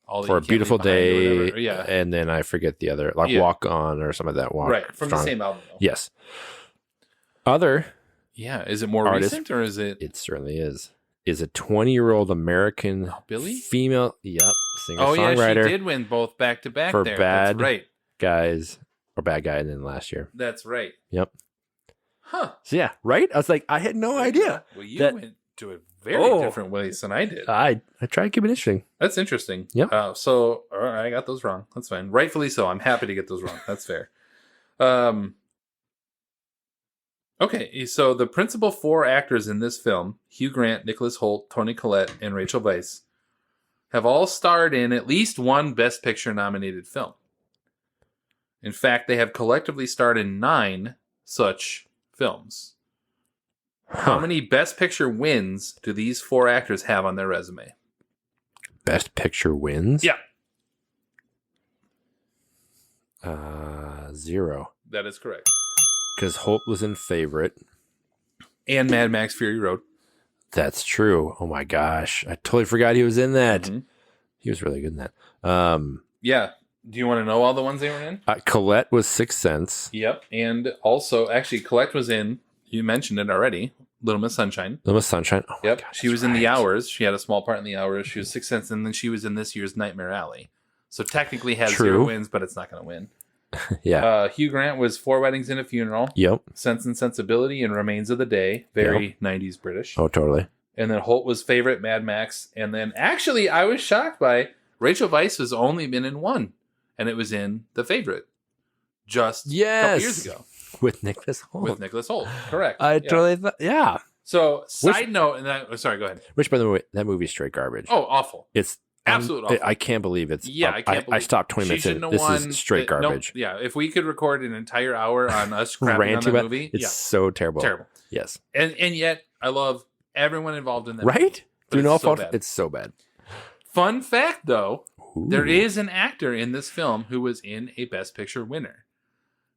Speaker 9: all That
Speaker 10: For
Speaker 9: You
Speaker 10: a
Speaker 9: Can't
Speaker 10: Beautiful
Speaker 9: Leave Behind or
Speaker 10: Day.
Speaker 9: whatever. Yeah.
Speaker 10: And then I forget the other, like
Speaker 9: Yeah.
Speaker 10: Walk On or something like that. Walk
Speaker 9: Right, from the
Speaker 10: Strong.
Speaker 9: same album, though.
Speaker 10: Yes. Other.
Speaker 9: Yeah. Is it more
Speaker 10: artist,
Speaker 9: recent or is it?
Speaker 10: It certainly is. Is a 20-year-old American
Speaker 9: Billy?
Speaker 10: female. Yep. Singer
Speaker 9: Oh, yeah.
Speaker 10: songwriter.
Speaker 9: She did win both back to back
Speaker 10: for
Speaker 9: there.
Speaker 10: Bad
Speaker 9: That's right.
Speaker 10: Guys or Bad Guy, and then last year.
Speaker 9: That's right.
Speaker 10: Yep.
Speaker 9: Huh.
Speaker 10: So yeah, right? I was like, I had no idea.
Speaker 9: Well, you
Speaker 10: that-
Speaker 9: went to a very different ways than I did.
Speaker 10: I tried to keep it interesting.
Speaker 9: That's interesting.
Speaker 10: Yep.
Speaker 9: So, all right, I got those wrong. That's fine. Rightfully so. I'm happy to get those wrong. That's fair. Okay, so the principal 4 actors in this film, Hugh Grant, Nicholas Hoult, Toni Collette, and Rachel Weisz, have all starred in at least one Best Picture nominated film. In fact, they have collectively starred in 9 such films. How many Best Picture wins do these 4 actors have on their resume?
Speaker 10: Best Picture wins?
Speaker 9: Yeah.
Speaker 10: 0.
Speaker 9: That is correct.
Speaker 10: Because Holt was in Favorite.
Speaker 9: And Mad Max Fury Road.
Speaker 10: That's true. Oh my gosh. I totally forgot he was in that.
Speaker 9: Mm-hmm.
Speaker 10: He was really good in that.
Speaker 9: Yeah. Do you want to know all the ones they were in?
Speaker 10: Colette was Sixth Sense.
Speaker 9: Yep. And also, actually, Collette was in, you mentioned it already, Little Miss Sunshine.
Speaker 10: Little Miss Sunshine. Oh
Speaker 9: Yep. She was in The Hours. She had a small part in The Hours. She was Sixth Sense, and then she was in this year's Nightmare Alley. So technically has
Speaker 10: True.
Speaker 9: 0 wins, but it's not going to win.
Speaker 10: Yeah.
Speaker 9: Hugh Grant was 4 Weddings and a Funeral.
Speaker 10: Yep.
Speaker 9: Sense and Sensibility and Remains of the Day. Very 90s British.
Speaker 10: Oh, totally.
Speaker 9: And then Holt was Favorite, Mad Max. And then actually, I was shocked by Rachel Weisz has only been in 1. And it was in The Favorite. Just a couple years ago.
Speaker 10: With Nicholas Hoult.
Speaker 9: With Nicholas Hoult. Correct.
Speaker 10: I
Speaker 9: Yeah.
Speaker 10: totally thought, yeah.
Speaker 9: So, side note, and that, sorry, go ahead.
Speaker 10: Which, by the way, that movie's straight garbage.
Speaker 9: Oh, awful.
Speaker 10: It's
Speaker 9: absolute awful.
Speaker 10: I can't believe it's.
Speaker 9: Yeah, I can't believe
Speaker 10: I stopped 20 minutes
Speaker 9: she
Speaker 10: in.
Speaker 9: shouldn't have
Speaker 10: This
Speaker 9: won.
Speaker 10: is straight
Speaker 9: No,
Speaker 10: garbage.
Speaker 9: yeah, if we could record an entire hour on us crapping on
Speaker 10: Ranting
Speaker 9: that
Speaker 10: about
Speaker 9: movie,
Speaker 10: it's
Speaker 9: yeah.
Speaker 10: so terrible.
Speaker 9: Terrible.
Speaker 10: Yes.
Speaker 9: And yet, I love everyone involved in that
Speaker 10: Right?
Speaker 9: movie. But
Speaker 10: Through no
Speaker 9: it's so
Speaker 10: fault.
Speaker 9: bad.
Speaker 10: It's so bad.
Speaker 9: Fun fact, though, there
Speaker 10: Ooh.
Speaker 9: is an actor in this film who was in a Best Picture winner.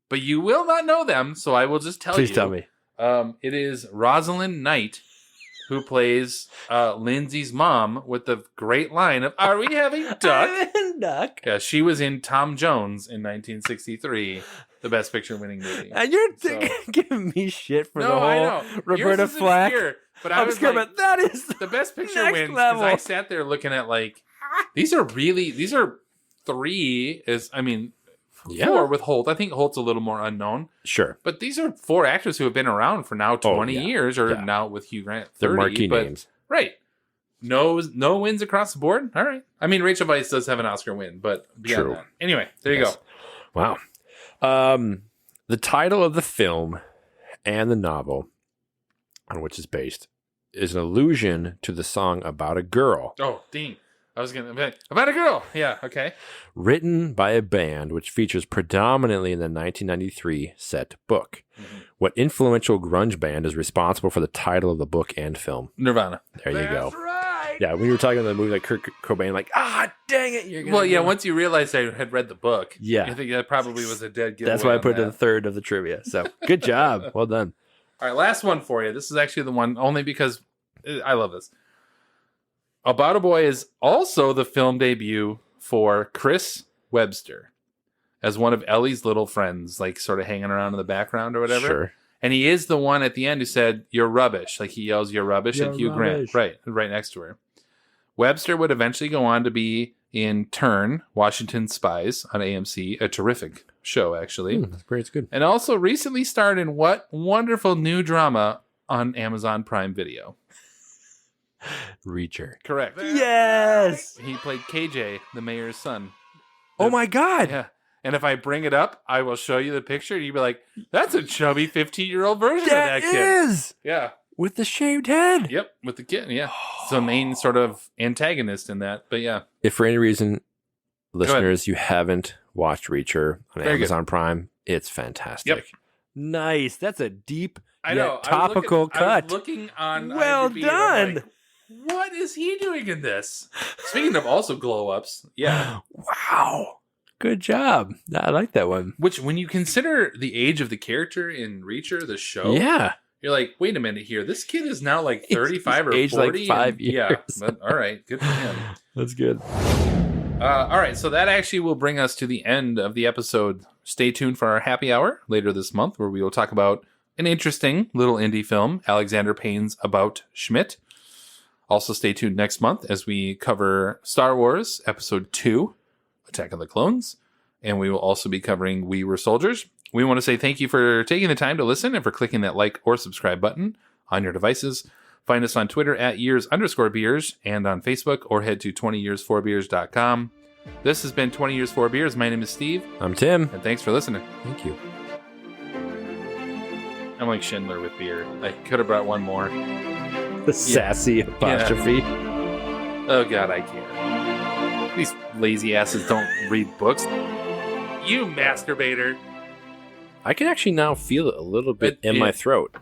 Speaker 9: But you will not know them, so I will just tell you.
Speaker 10: Please tell me.
Speaker 9: It is Rosalind Knight, who plays Lindsay's mom with the great line of, "Are we having duck?"
Speaker 10: Duck.
Speaker 9: Yeah, she was in Tom Jones in 1963, the Best Picture winning movie.
Speaker 10: And you're giving me shit for the
Speaker 9: No,
Speaker 10: whole
Speaker 9: I know.
Speaker 10: Roberta
Speaker 9: Yours isn't
Speaker 10: Flack.
Speaker 9: here, but
Speaker 10: I'm
Speaker 9: I was
Speaker 10: scared,
Speaker 9: like,
Speaker 10: but that is
Speaker 9: the Best Picture
Speaker 10: next
Speaker 9: wins because
Speaker 10: level.
Speaker 9: I sat there looking at like these are 3 is I mean 4 with Holt. I think Holt's a little more unknown.
Speaker 10: Sure.
Speaker 9: But these are 4 actors who have been around for now 20 years, or now with Hugh Grant 30.
Speaker 10: They're marquee names.
Speaker 9: Right. No wins across the board. All right. I mean, Rachel Weisz does have an Oscar win, but beyond that. Anyway, there you go.
Speaker 10: Wow. The title of the film and the novel on which it's based is an allusion to the song About a Girl.
Speaker 9: Oh, dang. I was going to be like, About a Girl. Yeah, okay.
Speaker 10: Written by a band which features predominantly in the 1993 set book. Mm-hmm. What influential grunge band is responsible for the title of the book and film?
Speaker 9: Nirvana.
Speaker 10: There you go. Right. Yeah, when you were talking about the movie, like Kurt Cobain, like, dang it. You're gonna
Speaker 9: once you realized I had read the book, I think that probably was a dead giveaway.
Speaker 10: That's why I put it to the third of the trivia. So good job. Well done.
Speaker 9: All right, last one for you. This is actually the one only because I love this. About a Boy is also the film debut for Chris Webster as one of Ellie's little friends, like sort of hanging around in the background or whatever.
Speaker 10: Sure.
Speaker 9: And he is the one at the end who said, "You're rubbish." Like he yells, "You're rubbish" at Hugh Grant. Right next to her. Webster would eventually go on to be in Turn, Washington Spies on AMC, a terrific show, actually.
Speaker 10: That's great. It's good.
Speaker 9: And also recently starred in what wonderful new drama on Amazon Prime Video?
Speaker 10: Reacher.
Speaker 9: Correct.
Speaker 10: Yes.
Speaker 9: He played KJ, the mayor's son.
Speaker 10: Oh my God.
Speaker 9: Yeah. And if I bring it up, I will show you the picture. And you'll be like, that's a chubby 15-year-old version of that kid.
Speaker 10: That is.
Speaker 9: Yeah.
Speaker 10: With the shaved head.
Speaker 9: Yep. With the kid. Yeah. It's the main sort of antagonist in that. But yeah.
Speaker 10: If for any reason, listeners, you haven't watched Reacher on Amazon Prime, it's fantastic.
Speaker 9: Yep.
Speaker 10: Nice. That's a deep,
Speaker 9: I know.
Speaker 10: topical cut.
Speaker 9: I was looking on
Speaker 10: well
Speaker 9: IMDb
Speaker 10: done.
Speaker 9: Like, what is he doing in this? Speaking of also glow-ups. Yeah.
Speaker 10: Wow. Good job. I like that one.
Speaker 9: Which, when you consider the age of the character in Reacher, the show, you're like, wait a minute here. This kid is now like 35 or 40.
Speaker 10: Aged like 5 years.
Speaker 9: Yeah, but all right. Good for him.
Speaker 10: That's good.
Speaker 9: All right, so that actually will bring us to the end of the episode. Stay tuned for our happy hour later this month, where we will talk about an interesting little indie film, Alexander Payne's About Schmidt. Also, stay tuned next month as we cover Star Wars Episode 2, Attack of the Clones, and we will also be covering We Were Soldiers. We want to say thank you for taking the time to listen and for clicking that like or subscribe button on your devices. Find us on Twitter at years_beers and on Facebook, or head to 20years4beers.com. This has been 20 Years 4 Beers. My name is Steve.
Speaker 10: I'm Tim.
Speaker 9: And thanks for listening.
Speaker 10: Thank you.
Speaker 9: I'm like Schindler with beer. I could have brought one more.
Speaker 10: The sassy apostrophe.
Speaker 9: Yeah. Oh, God, I can't. These lazy asses don't read books. You masturbator.
Speaker 10: I can actually now feel it a little bit in my throat.